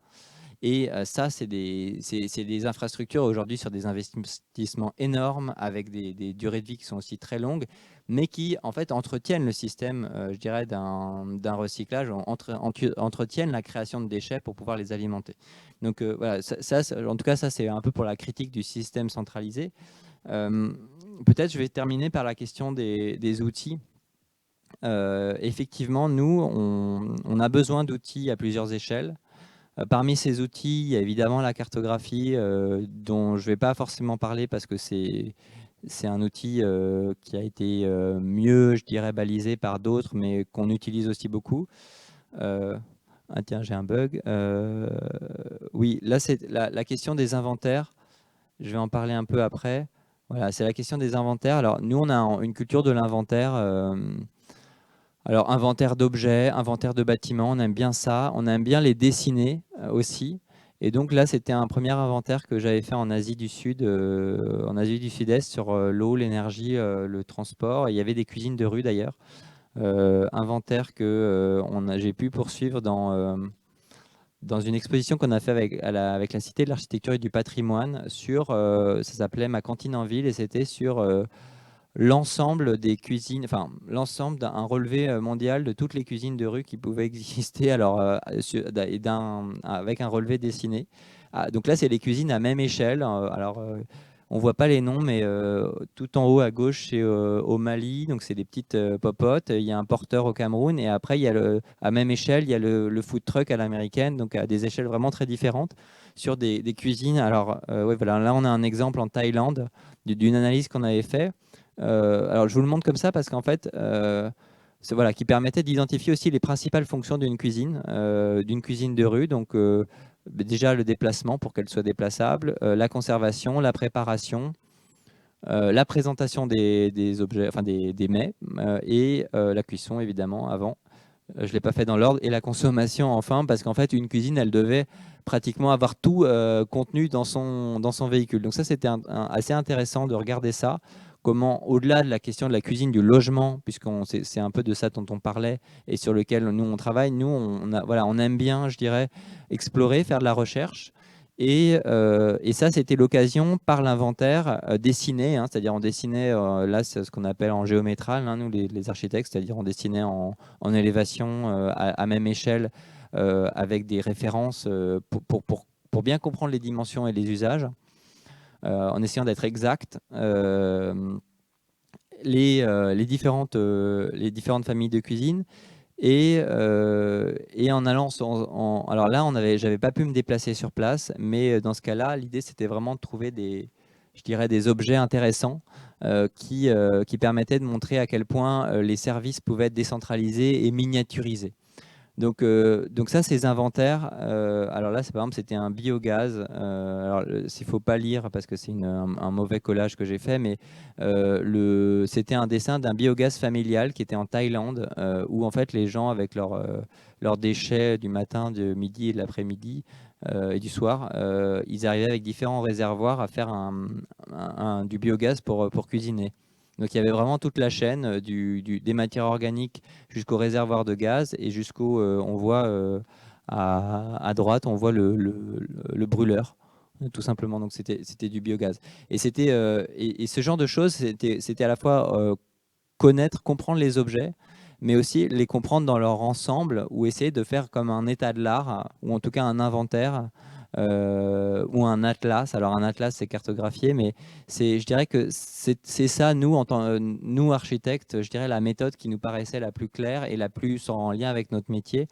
Et ça, c'est des infrastructures aujourd'hui sur des investissements énormes, avec des durées de vie qui sont aussi très longues, mais qui, en fait, entretiennent le système, je dirais, d'un recyclage, entretiennent la création de déchets pour pouvoir les alimenter. Donc voilà, en tout cas, ça, c'est un peu pour la critique du système centralisé. Peut-être je vais terminer par la question des outils. Effectivement, nous, on a besoin d'outils à plusieurs échelles. Parmi ces outils, il y a évidemment la cartographie, dont je ne vais pas forcément parler parce que c'est un outil qui a été mieux, je dirais, balisé par d'autres, mais qu'on utilise aussi beaucoup. Ah tiens, j'ai un bug. Oui, là, c'est la question des inventaires. Je vais en parler un peu après. Voilà, c'est la question des inventaires. Alors, nous, on a une culture de l'inventaire. Alors, inventaire d'objets, inventaire de bâtiments, on aime bien ça. On aime bien les dessiner aussi. Et donc là, c'était un premier inventaire que j'avais fait en Asie du Sud, en Asie du Sud-Est, sur l'eau, l'énergie, le transport. Et il y avait des cuisines de rue d'ailleurs. Inventaire que j'ai pu poursuivre dans une exposition qu'on a fait avec la Cité de l'Architecture et du Patrimoine sur, ça s'appelait Ma cantine en ville, et c'était sur l'ensemble des cuisines, enfin l'ensemble d'un relevé mondial de toutes les cuisines de rue qui pouvaient exister, alors avec un relevé dessiné. Ah, donc là, c'est les cuisines à même échelle. Alors on voit pas les noms, mais tout en haut à gauche, c'est au Mali, donc c'est des petites popotes. Il y a un porteur au Cameroun, et après, il y a à même échelle, il y a le food truck à l'américaine, donc à des échelles vraiment très différentes sur des cuisines. Alors ouais, voilà, là, on a un exemple en Thaïlande d'une analyse qu'on avait fait. Alors je vous le montre comme ça parce qu'en fait, voilà, qui permettait d'identifier aussi les principales fonctions d'une cuisine de rue. Donc déjà le déplacement pour qu'elle soit déplaçable, la conservation, la préparation, la présentation des objets, enfin des mets, et la cuisson évidemment avant. Je ne l'ai pas fait dans l'ordre, et la consommation enfin, parce qu'en fait une cuisine, elle devait pratiquement avoir tout contenu dans son véhicule. Donc ça, c'était assez intéressant de regarder ça, comment au-delà de la question de la cuisine, du logement, puisque c'est un peu de ça dont on parlait et sur lequel nous on travaille, nous on aime bien, je dirais, explorer, faire de la recherche. Et ça, c'était l'occasion par l'inventaire dessiné, hein, c'est-à-dire on dessinait, là c'est ce qu'on appelle en géométral, hein, nous les architectes, c'est-à-dire on dessinait en élévation à même échelle, avec des références pour bien comprendre les dimensions et les usages, en essayant d'être exact. Les différentes familles de cuisine. Et en allant, alors là, j'avais pas pu me déplacer sur place, mais dans ce cas-là, l'idée c'était vraiment de trouver je dirais, des objets intéressants qui permettaient de montrer à quel point les services pouvaient être décentralisés et miniaturisés. Donc ça, ces inventaires, alors là, par exemple, c'était un biogaz. Alors, il ne faut pas lire parce que c'est un mauvais collage que j'ai fait, mais c'était un dessin d'un biogaz familial qui était en Thaïlande, où en fait les gens, avec leurs déchets du matin, du midi et de l'après-midi et du soir, ils arrivaient avec différents réservoirs à faire du biogaz pour cuisiner. Donc il y avait vraiment toute la chaîne des matières organiques jusqu'au réservoir de gaz et on voit à droite, on voit le brûleur, tout simplement. Donc c'était du biogaz. Et ce genre de choses, c'était à la fois comprendre les objets, mais aussi les comprendre dans leur ensemble ou essayer de faire comme un état de l'art, ou en tout cas un inventaire. Ou un atlas. Alors un atlas, c'est cartographié, mais je dirais que c'est ça, nous architectes, je dirais la méthode qui nous paraissait la plus claire et la plus en lien avec notre métier,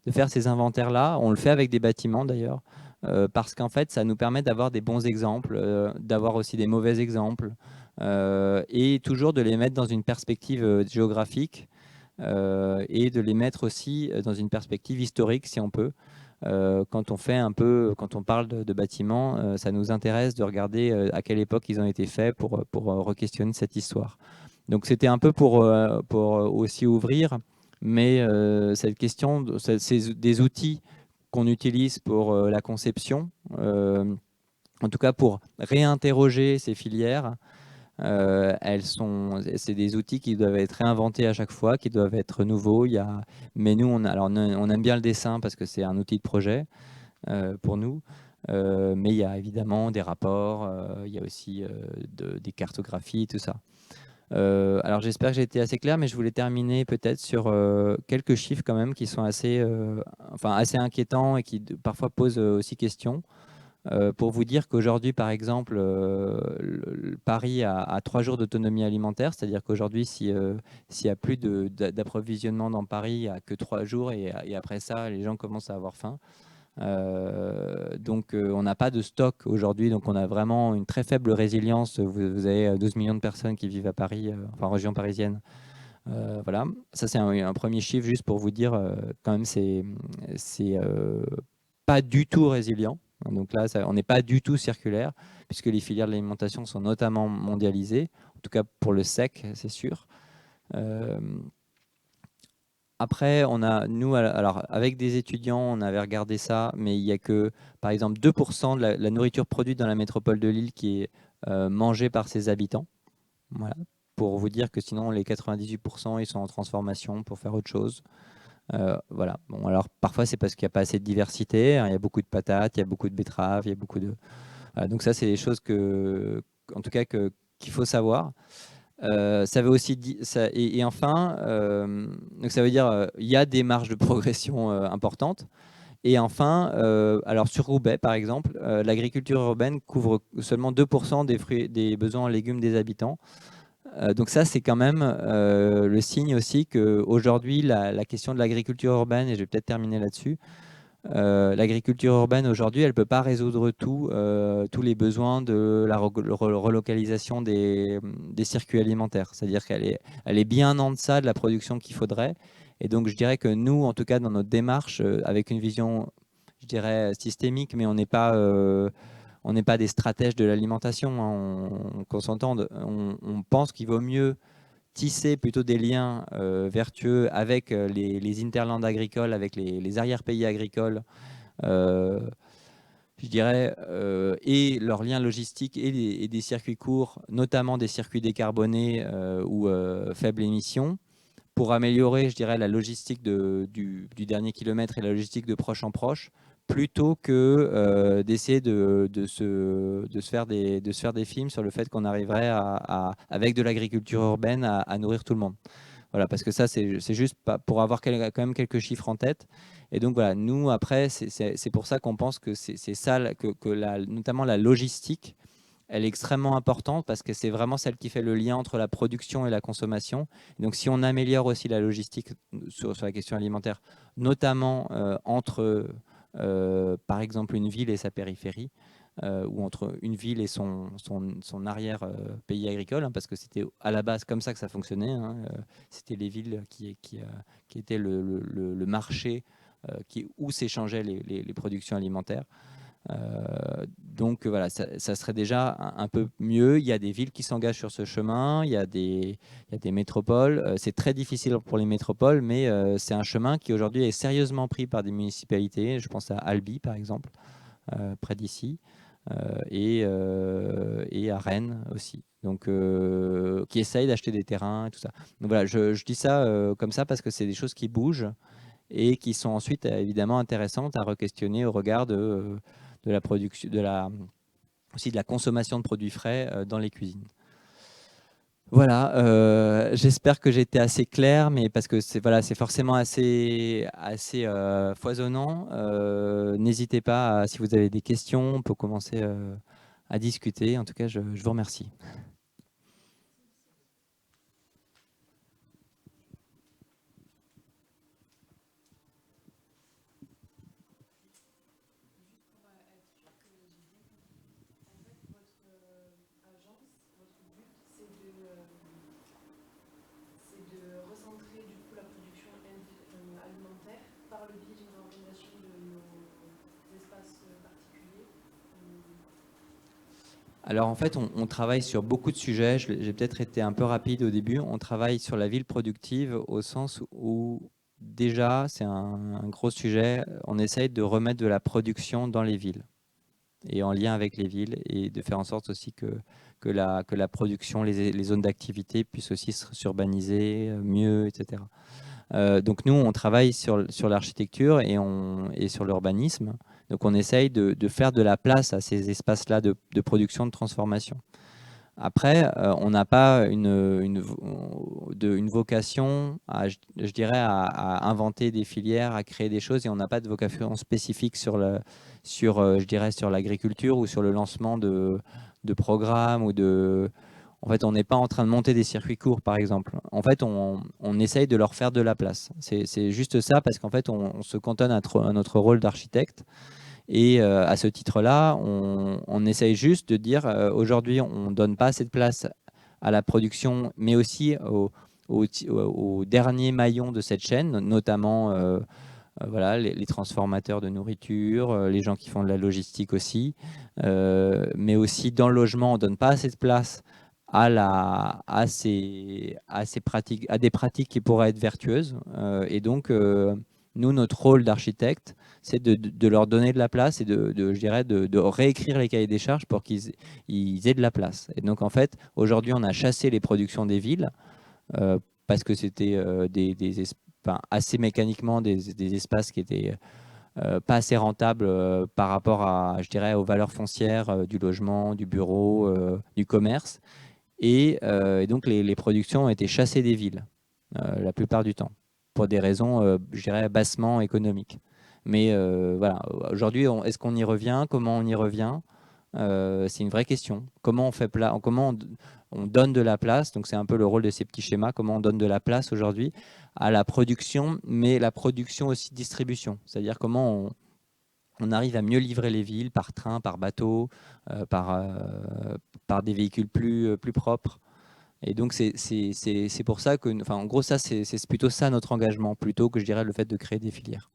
de faire ces inventaires-là. On le fait avec des bâtiments d'ailleurs, parce qu'en fait, ça nous permet d'avoir des bons exemples, d'avoir aussi des mauvais exemples, et toujours de les mettre dans une perspective géographique, et de les mettre aussi dans une perspective historique si on peut. Quand on parle de bâtiments, ça nous intéresse de regarder à quelle époque ils ont été faits pour re-questionner cette histoire. Donc c'était un peu pour aussi ouvrir, mais cette question, c'est des outils qu'on utilise pour la conception, en tout cas pour réinterroger ces filières. C'est des outils qui doivent être réinventés à chaque fois, qui doivent être nouveaux. Mais nous, on aime bien le dessin parce que c'est un outil de projet pour nous. Mais il y a évidemment des rapports, il y a aussi des cartographies, tout ça. Alors j'espère que j'ai été assez clair, mais je voulais terminer peut-être sur quelques chiffres quand même qui sont assez inquiétants et qui parfois posent aussi question. Pour vous dire qu'aujourd'hui, par exemple, Paris a 3 jours d'autonomie alimentaire, c'est-à-dire qu'aujourd'hui, s'il n'y a plus d'approvisionnement dans Paris, il n'y a que 3 jours et après ça, les gens commencent à avoir faim. Donc on n'a pas de stock aujourd'hui, donc on a vraiment une très faible résilience. Vous avez 12 millions de personnes qui vivent à Paris, enfin en région parisienne. Voilà, ça c'est un premier chiffre juste pour vous dire quand même c'est pas du tout résilient. Donc là, on n'est pas du tout circulaire, puisque les filières de l'alimentation sont notamment mondialisées, en tout cas pour le sec, c'est sûr. Après, nous, alors, avec des étudiants, on avait regardé ça, mais il n'y a que, par exemple, 2% de la nourriture produite dans la métropole de Lille qui est mangée par ses habitants. Voilà. Pour vous dire que sinon, les 98%, ils sont en transformation pour faire autre chose. Voilà. Bon, alors, parfois, c'est parce qu'il n'y a pas assez de diversité, hein. Il y a beaucoup de patates, il y a beaucoup de betteraves, il y a beaucoup de... Voilà. Donc ça, c'est des choses en tout cas, qu'il faut savoir. Ça veut aussi et enfin, donc ça veut dire il y a des marges de progression importantes. Et enfin, alors sur Roubaix par exemple, l'agriculture urbaine couvre seulement 2% des besoins en légumes des habitants. Donc ça, c'est quand même le signe aussi qu'aujourd'hui, la question de l'agriculture urbaine, et je vais peut-être terminer là-dessus, l'agriculture urbaine aujourd'hui, elle ne peut pas résoudre tous les besoins de la relocalisation des circuits alimentaires. C'est-à-dire elle est bien en deçà de la production qu'il faudrait. Et donc, je dirais que nous, en tout cas, dans notre démarche, avec une vision, je dirais, systémique, mais on n'est pas des stratèges de l'alimentation, hein, qu'on s'entende. On pense qu'il vaut mieux tisser plutôt des liens vertueux avec les hinterlands agricoles, avec les arrière-pays agricoles, je dirais, et leurs liens logistiques et des circuits courts, notamment des circuits décarbonés ou faibles émissions, pour améliorer, je dirais, la logistique du dernier kilomètre et la logistique de proche en proche, plutôt que d'essayer de se faire des films sur le fait qu'on arriverait avec de l'agriculture urbaine à nourrir tout le monde. Voilà, parce que ça, c'est juste pour avoir quand même quelques chiffres en tête. Et donc voilà, nous, après, c'est pour ça qu'on pense que c'est ça, notamment la logistique, elle est extrêmement importante parce que c'est vraiment celle qui fait le lien entre la production et la consommation. Et donc si on améliore aussi la logistique sur la question alimentaire, notamment entre, par exemple, une ville et sa périphérie, ou entre une ville et son arrière-pays agricole, hein, parce que c'était à la base comme ça que ça fonctionnait, hein. C'était les villes qui étaient le marché où s'échangeaient les productions alimentaires. Donc voilà, ça serait déjà un peu mieux. Il y a des villes qui s'engagent sur ce chemin, il y a des métropoles. C'est très difficile pour les métropoles, mais c'est un chemin qui aujourd'hui est sérieusement pris par des municipalités. Je pense à Albi, par exemple, près d'ici, et à Rennes aussi. Donc, qui essayent d'acheter des terrains et tout ça. Donc voilà, je dis ça comme ça parce que c'est des choses qui bougent et qui sont ensuite évidemment intéressantes à re-questionner au regard de la production, aussi de la consommation de produits frais dans les cuisines. Voilà, j'espère que j'ai été assez clair, mais parce que c'est forcément assez foisonnant. N'hésitez pas, si vous avez des questions, on peut commencer à discuter. En tout cas, je vous remercie. Alors en fait, on travaille sur beaucoup de sujets. J'ai peut-être été un peu rapide au début. On travaille sur la ville productive au sens où déjà, c'est un gros sujet. On essaye de remettre de la production dans les villes et en lien avec les villes et de faire en sorte aussi que la production, les zones d'activité puissent aussi s'urbaniser mieux, etc. Donc nous, on travaille sur l'architecture et sur l'urbanisme. Donc on essaye de faire de la place à ces espaces-là de production, de transformation. Après, on n'a pas une vocation, je dirais, à inventer des filières, à créer des choses, et on n'a pas de vocation spécifique je dirais, sur l'agriculture ou sur le lancement de programmes ou de. En fait, on n'est pas en train de monter des circuits courts, par exemple. En fait, on essaye de leur faire de la place. C'est juste ça, parce qu'en fait, on se cantonne à notre rôle d'architecte. Et à ce titre-là, on essaye juste de dire, aujourd'hui, on ne donne pas assez de place à la production, mais aussi au dernier maillon de cette chaîne, notamment voilà, les transformateurs de nourriture, les gens qui font de la logistique aussi, mais aussi dans le logement, on ne donne pas assez de place à des pratiques qui pourraient être vertueuses. Et donc, nous, notre rôle d'architecte, c'est de leur donner de la place et je dirais, de réécrire les cahiers des charges pour qu'ils aient de la place. Et donc, en fait, aujourd'hui, on a chassé les productions des villes parce que c'était assez mécaniquement des espaces qui étaient pas assez rentables par rapport je dirais, aux valeurs foncières du logement, du bureau, du commerce. Et donc, les productions ont été chassées des villes la plupart du temps, pour des raisons, je dirais, bassement économiques. Mais voilà, aujourd'hui, est-ce qu'on y revient? Comment on y revient? C'est une vraie question. Comment on donne de la place? Donc c'est un peu le rôle de ces petits schémas. Comment on donne de la place aujourd'hui à la production, mais la production aussi distribution. C'est-à-dire comment on arrive à mieux livrer les villes par train, par bateau, par des véhicules plus propres. Et donc c'est pour ça que, enfin, en gros, ça c'est plutôt ça notre engagement, plutôt que je dirais le fait de créer des filières.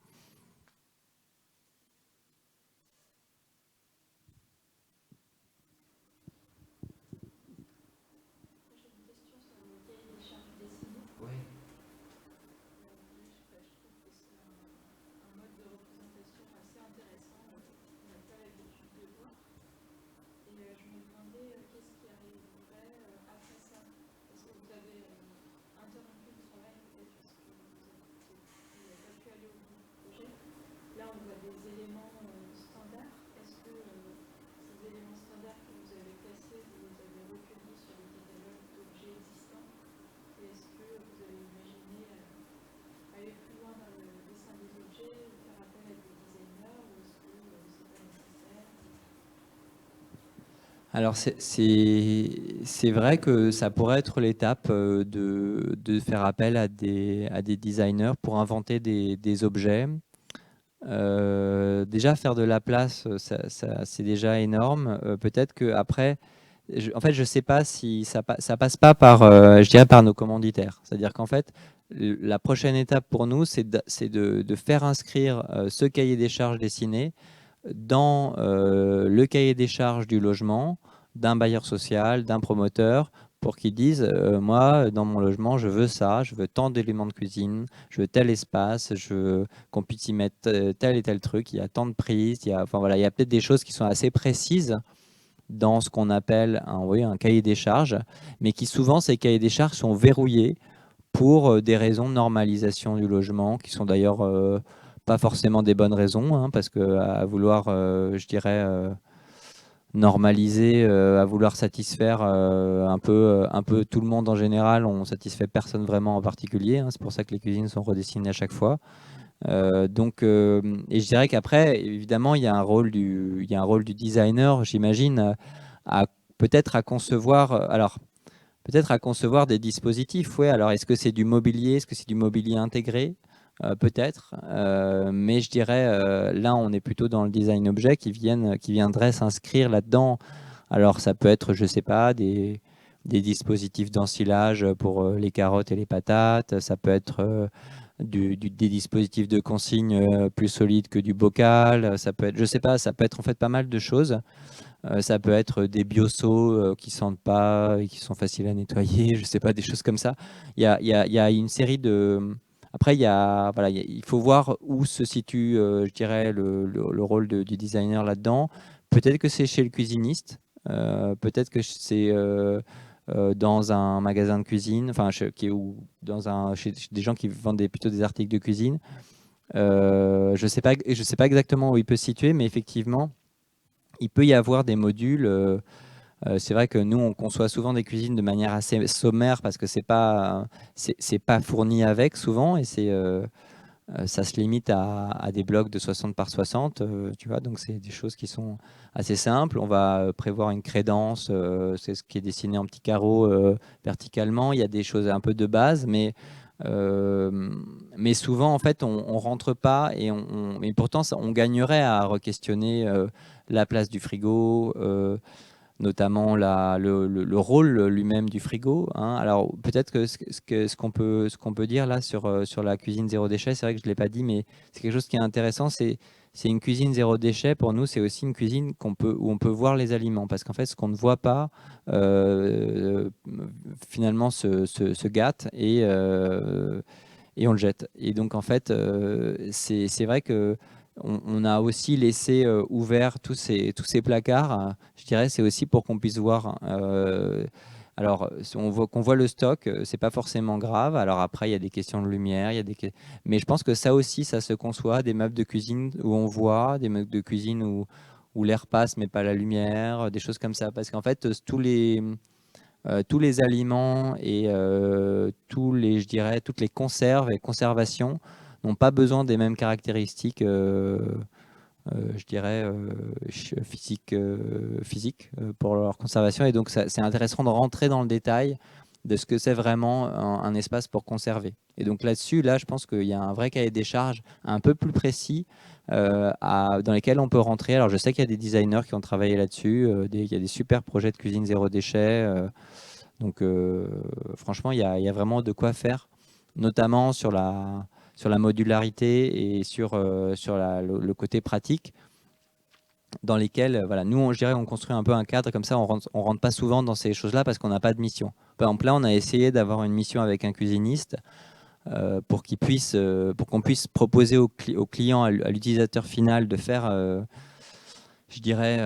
Alors c'est vrai que ça pourrait être l'étape de faire appel à des designers pour inventer des objets. Déjà faire de la place, c'est déjà énorme. Peut-être que après, en fait, je sais pas si ça passe pas par, je dirais, par nos commanditaires. C'est-à-dire qu'en fait, la prochaine étape pour nous, c'est de faire inscrire ce cahier des charges dessiné dans le cahier des charges du logement, d'un bailleur social, d'un promoteur, pour qu'ils disent moi, dans mon logement, je veux ça, je veux tant d'éléments de cuisine, je veux tel espace, je veux qu'on puisse y mettre tel et tel truc, il y a tant de prises, enfin, voilà, il y a peut-être des choses qui sont assez précises dans ce qu'on appelle oui, un cahier des charges, mais qui souvent, ces cahiers des charges sont verrouillés pour des raisons de normalisation du logement, qui sont d'ailleurs pas forcément des bonnes raisons, hein, parce que à vouloir, je dirais, normaliser, à vouloir satisfaire un peu tout le monde en général, on satisfait personne vraiment en particulier, hein, c'est pour ça que les cuisines sont redessinées à chaque fois. Et je dirais qu'après, évidemment, il y a un rôle du designer, j'imagine, à peut-être à concevoir, peut-être à concevoir des dispositifs. Ouais. Alors, est-ce que c'est du mobilier? Est-ce que c'est du mobilier intégré? Peut-être. Mais je dirais, là, on est plutôt dans le design objet qui viendrait s'inscrire là-dedans. Alors, ça peut être, je sais pas, des dispositifs d'ensilage pour les carottes et les patates. Ça peut être des dispositifs de consigne plus solides que du bocal. Ça peut être, je sais pas, ça peut être en fait pas mal de choses. Ça peut être des bioseaux qui sentent pas et qui sont faciles à nettoyer, je sais pas, des choses comme ça. Il y a une série de... Après, voilà, il faut voir où se situe, je dirais, le rôle du designer là-dedans. Peut-être que c'est chez le cuisiniste, peut-être que c'est dans un magasin de cuisine, enfin, ou chez des gens qui vendent plutôt des articles de cuisine. Je sais pas exactement où il peut se situer, mais effectivement, il peut y avoir des modules. C'est vrai que nous, on conçoit souvent des cuisines de manière assez sommaire parce que c'est pas fourni avec souvent et ça se limite à des blocs de 60 par 60, tu vois, donc c'est des choses qui sont assez simples. On va prévoir une crédence, c'est ce qui est dessiné en petits carreaux verticalement. Il y a des choses un peu de base, mais souvent, en fait, on rentre pas et pourtant, on gagnerait à re-questionner la place du frigo, notamment le rôle lui-même du frigo, hein. Alors peut-être que ce qu'on peut dire là sur la cuisine zéro déchet, c'est vrai que je ne l'ai pas dit, mais c'est quelque chose qui est intéressant, c'est une cuisine zéro déchet. Pour nous, c'est aussi une cuisine où on peut voir les aliments, parce qu'en fait, ce qu'on ne voit pas, finalement, se gâte et on le jette. Et donc, en fait, c'est vrai que on a aussi laissé ouvert tous ces placards. Je dirais, c'est aussi pour qu'on puisse voir. Alors, si qu'on voit le stock, c'est pas forcément grave. Alors après, il y a des questions de lumière, mais je pense que ça aussi, ça se conçoit. Des meubles de cuisine où on voit, des meubles de cuisine où l'air passe mais pas la lumière, des choses comme ça. Parce qu'en fait, tous les aliments et je dirais, toutes les conserves et conservations n'ont pas besoin des mêmes caractéristiques, je dirais, physiques pour leur conservation. Et donc, c'est intéressant de rentrer dans le détail de ce que c'est vraiment un espace pour conserver. Et donc là-dessus, là, je pense qu'il y a un vrai cahier des charges un peu plus précis dans lesquels on peut rentrer. Alors, je sais qu'il y a des designers qui ont travaillé là-dessus. Il y a des super projets de cuisine zéro déchet. Donc, franchement, il y a vraiment de quoi faire, notamment sur la modularité et sur le côté pratique, dans lesquels, voilà, nous, je dirais, on construit un peu un cadre comme ça, on rentre pas souvent dans ces choses-là parce qu'on n'a pas de mission. Par exemple, là, on a essayé d'avoir une mission avec un cuisiniste pour pour qu'on puisse proposer au client, à l'utilisateur final, de faire je dirais,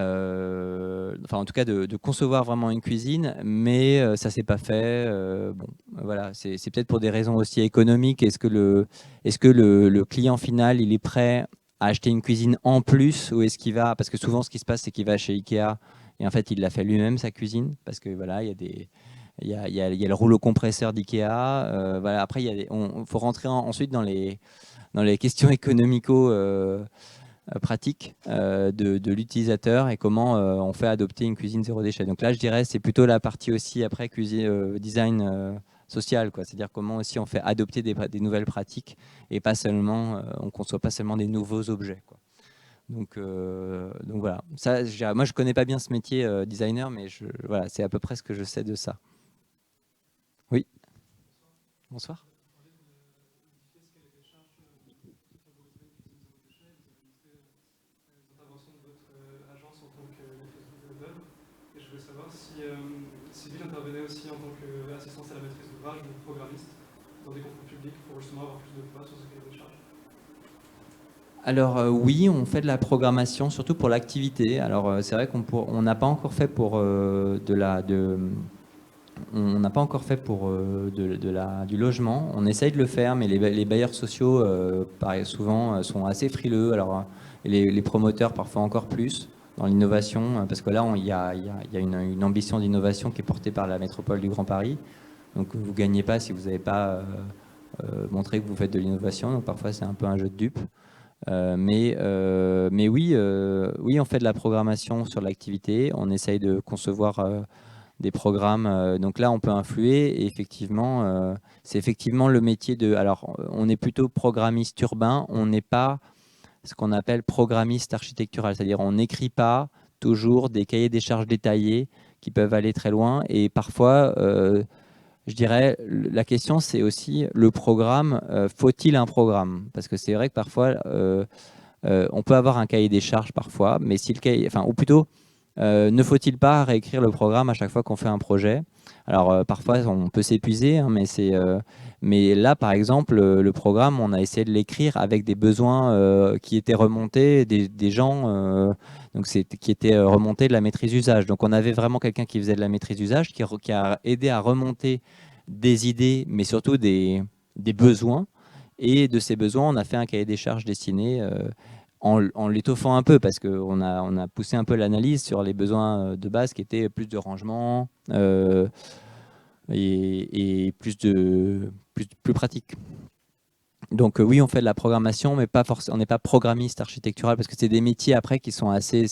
enfin en tout cas de concevoir vraiment une cuisine, mais ça s'est pas fait. Bon, voilà, c'est peut-être pour des raisons aussi économiques. Est-ce que le client final, il est prêt à acheter une cuisine en plus, ou est-ce qu'il va, parce que souvent ce qui se passe, c'est qu'il va chez Ikea et en fait il l'a fait lui-même sa cuisine, parce que voilà, il y a le rouleau compresseur d'Ikea. Voilà, après faut rentrer ensuite dans les questions économico pratique de l'utilisateur et comment on fait adopter une cuisine zéro déchet. Donc là, je dirais, c'est plutôt la partie aussi après cuisine, design sociale, quoi. C'est-à-dire comment aussi on fait adopter des nouvelles pratiques et pas seulement, on ne conçoit pas seulement des nouveaux objets, quoi. Donc voilà. Ça, moi, je ne connais pas bien ce métier designer, mais voilà, c'est à peu près ce que je sais de ça. Oui. Bonsoir. Si vous intervenez aussi en tant qu'assistance à la maîtrise d'ouvrage ou programmiste dans des concours publics pour justement avoir plus de poids sur ce cahier des charges. Alors oui, on fait de la programmation, surtout pour l'activité. Alors c'est vrai qu'on n'a pas encore fait pour on n'a pas encore fait pour du logement. On essaye de le faire, mais les bailleurs sociaux, souvent, sont assez frileux. Alors les promoteurs, parfois encore plus, dans l'innovation, parce que là, il y a une ambition d'innovation qui est portée par la métropole du Grand Paris. Donc vous ne gagnez pas si vous n'avez pas montré que vous faites de l'innovation. Donc parfois, c'est un peu un jeu de dupes. Mais oui, on fait de la programmation sur l'activité. On essaye de concevoir des programmes. Donc là, on peut influer. Et effectivement, c'est effectivement le métier de... Alors, on est plutôt programmiste urbain. On n'est pas ce qu'on appelle programmiste architectural. C'est-à-dire, on n'écrit pas toujours des cahiers des charges détaillés qui peuvent aller très loin. Et parfois... je dirais, la question, c'est aussi le programme. Faut-il un programme? Parce que c'est vrai que parfois, on peut avoir un cahier des charges parfois, mais si le cahier, enfin, ou plutôt, ne faut-il pas réécrire le programme à chaque fois qu'on fait un projet? Alors, parfois, on peut s'épuiser, hein, mais là, par exemple, le programme, on a essayé de l'écrire avec des besoins qui étaient remontés des gens. Donc qui était remonté de la maîtrise d'usage. Donc on avait vraiment quelqu'un qui faisait de la maîtrise d'usage, qui a aidé à remonter des idées, mais surtout des besoins. Et de ces besoins, on a fait un cahier des charges dessiné en l'étoffant un peu, parce qu'on a poussé un peu l'analyse sur les besoins de base qui étaient plus de rangement et plus pratique. Donc oui, on fait de la programmation, mais pas on n'est pas programmiste architectural, parce que c'est des métiers après qui sont assez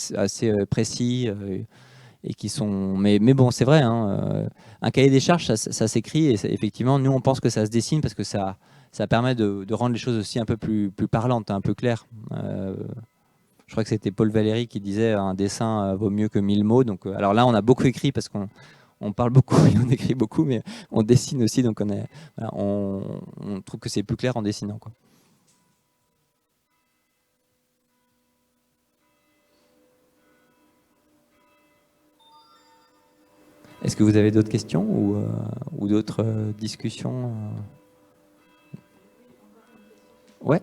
précis et qui sont. Mais bon, c'est vrai, hein, un cahier des charges, ça s'écrit, et effectivement, nous on pense que ça se dessine parce que ça permet de rendre les choses aussi un peu plus parlantes, un peu claires. Je crois que c'était Paul Valéry qui disait un dessin vaut mieux que 1000 mots. Donc alors là, on a beaucoup écrit parce qu'on parle beaucoup et on écrit beaucoup, mais on dessine aussi, donc on trouve que c'est plus clair en dessinant, quoi. Est-ce que vous avez d'autres questions ou d'autres discussions? Ouais.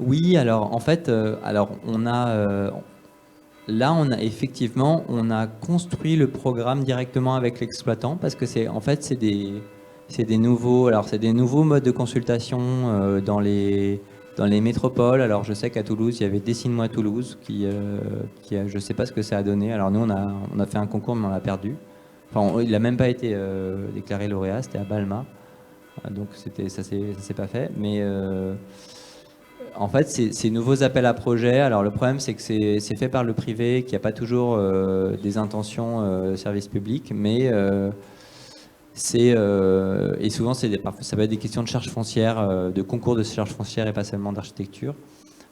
Oui, alors en fait, là, effectivement, on a construit le programme directement avec l'exploitant, parce que c'est des nouveaux modes de consultation dans les métropoles. Alors je sais qu'à Toulouse, il y avait Dessine-moi Toulouse je ne sais pas ce que ça a donné. Alors nous, on a fait un concours, mais on l'a perdu. Enfin, il n'a même pas été déclaré lauréat, c'était à Balma. Donc ça s'est pas fait. Mais en fait, ces nouveaux appels à projets, alors le problème, c'est que c'est fait par le privé, qu'il n'y a pas toujours des intentions service public, mais et souvent, ça va être des questions de charges foncières, de concours de charges foncières et pas seulement d'architecture.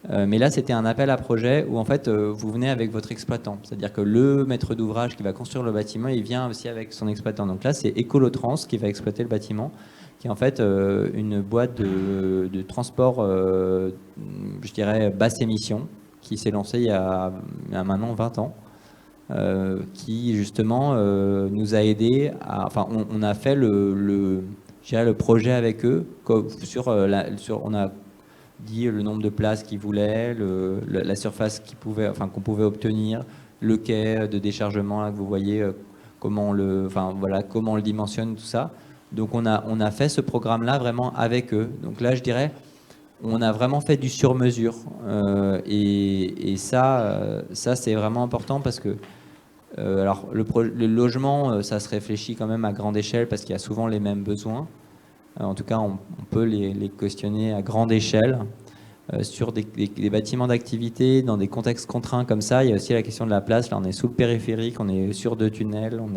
Mais là, c'était un appel à projet où en fait, vous venez avec votre exploitant. C'est-à-dire que le maître d'ouvrage qui va construire le bâtiment, il vient aussi avec son exploitant. Donc là, c'est Ecolotrans qui va exploiter le bâtiment, qui est en fait une boîte de transport, je dirais, basse émission, qui s'est lancée il y a maintenant 20 ans, qui justement nous a aidés enfin, on a fait le projet avec eux, on a dit le nombre de places qu'ils voulaient, la surface qu'on pouvait obtenir, le quai de déchargement là, que vous voyez, comment on le dimensionne, tout ça. Donc on a fait ce programme-là vraiment avec eux. Donc là, je dirais, on a vraiment fait du sur-mesure. Et ça c'est vraiment important parce que alors le logement, ça se réfléchit quand même à grande échelle parce qu'il y a souvent les mêmes besoins. En tout cas, on peut les questionner à grande échelle sur des bâtiments d'activité, dans des contextes contraints comme ça. Il y a aussi la question de la place. Là, on est sous le périphérique, on est sur 2 tunnels, on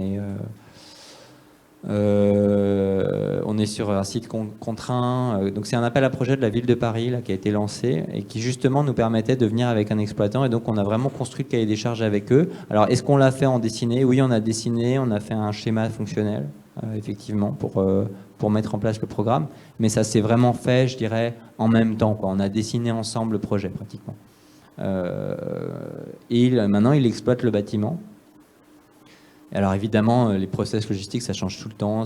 est sur un site contraint. Donc c'est un appel à projet de la ville de Paris là, qui a été lancé et qui justement nous permettait de venir avec un exploitant. Et donc on a vraiment construit le cahier des charges avec eux. Alors est-ce qu'on l'a fait en dessiné? Oui, on a dessiné, on a fait un schéma fonctionnel, effectivement, pour mettre en place le programme. Mais ça s'est vraiment fait, je dirais, en même temps, quoi. On a dessiné ensemble le projet pratiquement. Et maintenant, il exploite le bâtiment. Alors évidemment, les process logistiques, ça change tout le temps.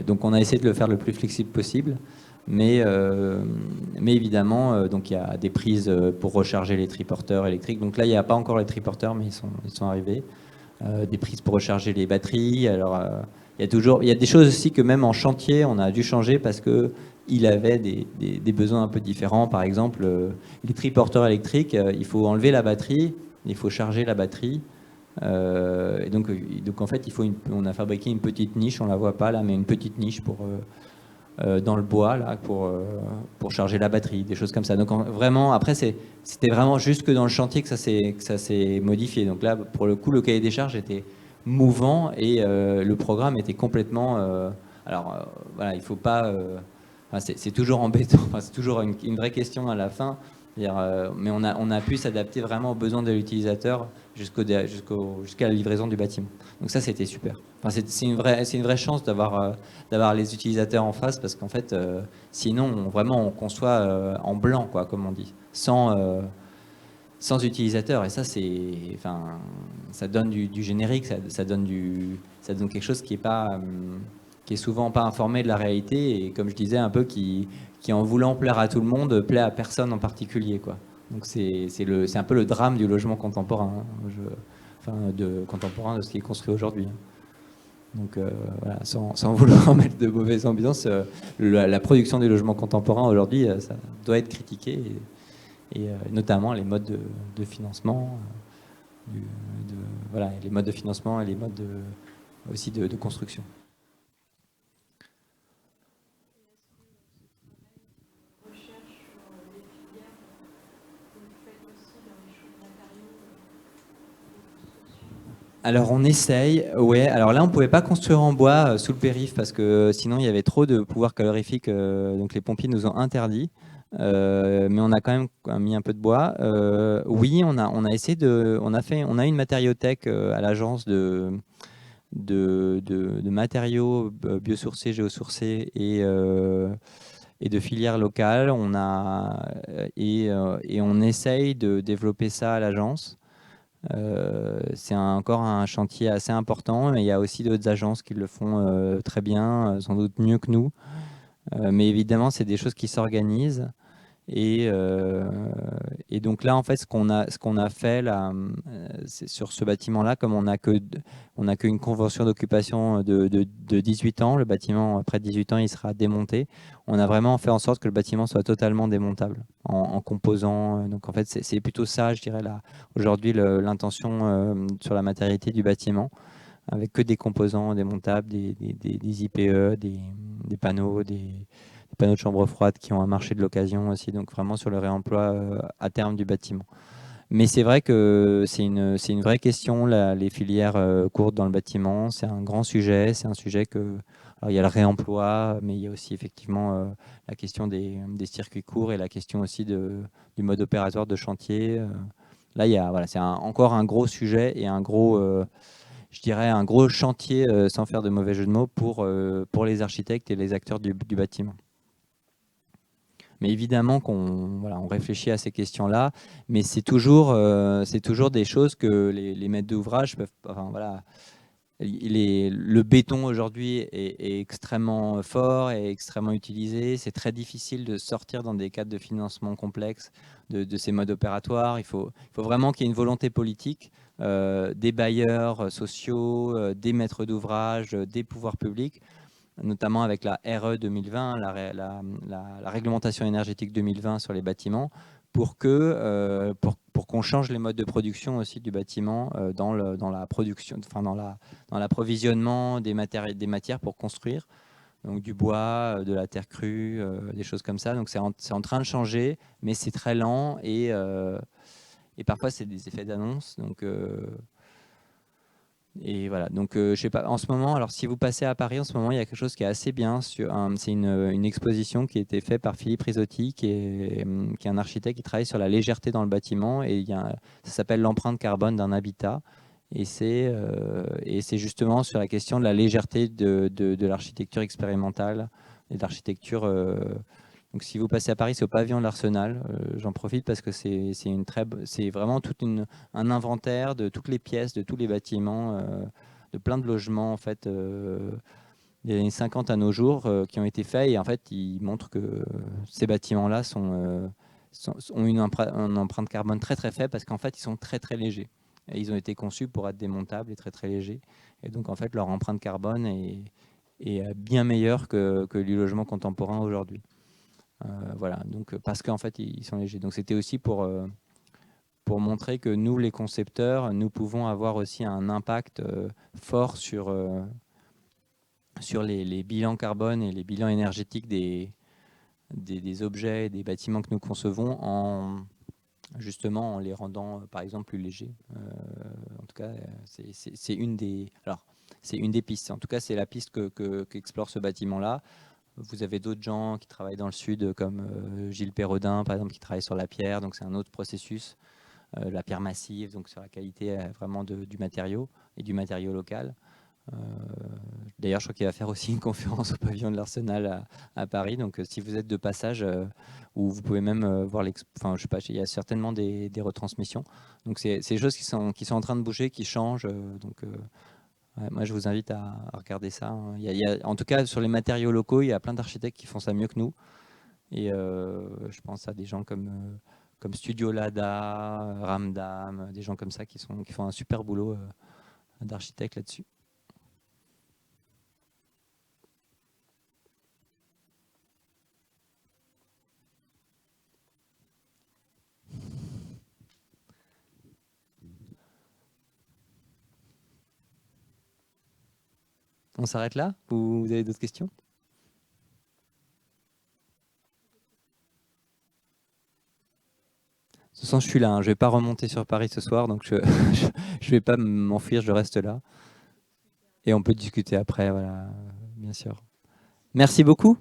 Donc on a essayé de le faire le plus flexible possible. Mais évidemment, donc il y a des prises pour recharger les triporteurs électriques. Donc là, il n'y a pas encore les triporteurs, mais ils sont arrivés. Des prises pour recharger les batteries. Alors il y a des choses aussi que même en chantier, on a dû changer parce que il avait des besoins un peu différents. Par exemple, les triporteurs électriques, il faut enlever la batterie, il faut charger la batterie. Et donc en fait, on a fabriqué une petite niche, on la voit pas là, mais une petite niche dans le bois là pour charger la batterie, des choses comme ça. Donc vraiment, après c'était vraiment juste que dans le chantier que ça s'est modifié. Donc là, pour le coup, le cahier des charges était mouvant et le programme était complètement. Voilà, il faut pas. C'est toujours embêtant. C'est toujours une vraie question à la fin. Mais on a pu s'adapter vraiment aux besoins de l'utilisateur jusqu'à la livraison du bâtiment. Donc ça, c'était super. C'est une vraie chance d'avoir les utilisateurs en face parce qu'en fait, sinon, vraiment, on conçoit en blanc, quoi, comme on dit, sans utilisateurs. Et ça, ça donne du générique, ça donne quelque chose qui est souvent pas informé de la réalité et comme je disais un peu qui en voulant plaire à tout le monde plaît à personne en particulier, quoi. Donc c'est un peu le drame du logement contemporain, contemporain de ce qui est construit aujourd'hui. Donc voilà, sans vouloir mettre de mauvaises ambiances, la production des logements contemporains aujourd'hui, ça doit être critiqué et notamment les modes de financement, les modes de financement et les modes aussi de construction. Alors on essaye, ouais. Alors là on pouvait pas construire en bois sous le périph' parce que sinon il y avait trop de pouvoir calorifique, donc les pompiers nous ont interdit. Mais on a quand même mis un peu de bois. Oui, on a essayé on a une matériothèque à l'agence de matériaux biosourcés, géosourcés et de filières locales. Et on essaye de développer ça à l'agence. C'est encore un chantier assez important, mais il y a aussi d'autres agences qui le font très bien, sans doute mieux que nous. Mais évidemment, c'est des choses qui s'organisent. Et donc là, en fait, ce qu'on a fait là, c'est sur ce bâtiment-là, comme on n'a qu'une convention d'occupation de 18 ans, le bâtiment, après 18 ans, il sera démonté. On a vraiment fait en sorte que le bâtiment soit totalement démontable en composants. Donc en fait, c'est plutôt ça, je dirais, là, aujourd'hui, l'intention sur la matérialité du bâtiment, avec que des composants démontables, des IPE, des panneaux, des panneaux de chambre froide qui ont un marché de l'occasion aussi, donc vraiment sur le réemploi à terme du bâtiment. Mais c'est vrai que c'est une vraie question, les filières courtes dans le bâtiment. C'est un grand sujet. C'est un sujet alors, il y a le réemploi, mais il y a aussi effectivement la question des circuits courts et la question aussi du mode opératoire de chantier. Là, c'est encore un gros sujet et je dirais un gros chantier, sans faire de mauvais jeu de mots, pour les architectes et les acteurs du bâtiment. Mais évidemment on réfléchit à ces questions-là, mais c'est toujours des choses que les maîtres d'ouvrage peuvent. Enfin, voilà, le béton aujourd'hui est extrêmement fort et extrêmement utilisé. C'est très difficile de sortir dans des cadres de financement complexes de ces modes opératoires. Il faut vraiment qu'il y ait une volonté politique des bailleurs sociaux, des maîtres d'ouvrage, des pouvoirs publics, notamment avec la RE 2020, la réglementation énergétique 2020 sur les bâtiments, pour qu'on change les modes de production aussi du bâtiment dans la production, dans l'approvisionnement des matières pour construire. donc du bois, de la terre crue, des choses comme ça. Donc c'est en train de changer, mais c'est très lent et parfois c'est des effets d'annonce. Donc et voilà, donc je sais pas, en ce moment, alors si vous passez à Paris en ce moment, il y a quelque chose qui est assez bien. C'est une exposition qui a été faite par Philippe Risotti, qui est un architecte qui travaille sur la légèreté dans le bâtiment. Et ça s'appelle l'empreinte carbone d'un habitat. Et c'est justement sur la question de la légèreté de l'architecture expérimentale et de l'architecture. Donc si vous passez à Paris, c'est au pavillon de l'Arsenal. J'en profite parce que c'est vraiment un inventaire de toutes les pièces, de tous les bâtiments, de plein de logements en fait, des années 50 à nos jours qui ont été faits. Et en fait, ils montrent que ces bâtiments-là ont une empreinte carbone très très faible parce qu'en fait, ils sont très très légers. Et ils ont été conçus pour être démontables et très très légers. Et donc en fait, leur empreinte carbone est bien meilleure que du logement contemporain aujourd'hui. Voilà, donc parce qu'en fait ils sont légers. Donc c'était aussi pour montrer que nous, les concepteurs, nous pouvons avoir aussi un impact fort sur les bilans carbone et les bilans énergétiques des objets et des bâtiments que nous concevons justement en les rendant par exemple plus légers. En tout cas, c'est une des pistes. En tout cas, c'est la piste qu'explore ce bâtiment-là. Vous avez d'autres gens qui travaillent dans le sud, comme Gilles Perrodin, par exemple, qui travaille sur la pierre. Donc, c'est un autre processus, la pierre massive, donc sur la qualité vraiment du matériau et du matériau local. D'ailleurs, je crois qu'il va faire aussi une conférence au pavillon de l'Arsenal à Paris. Donc, si vous êtes de passage, ou vous pouvez même voir enfin, je sais pas, il y a certainement des retransmissions. Donc, c'est des choses qui sont en train de bouger, qui changent. Ouais, moi, je vous invite à regarder ça. En tout cas, sur les matériaux locaux, il y a plein d'architectes qui font ça mieux que nous. Et je pense à des gens comme Studio Lada, Ramdam, des gens comme ça qui font un super boulot d'architecte là-dessus. On s'arrête là? Vous avez d'autres questions? De toute façon, je suis là. Je ne vais pas remonter sur Paris ce soir, donc je ne vais pas m'enfuir, je reste là. Et on peut discuter après, voilà, bien sûr. Merci beaucoup.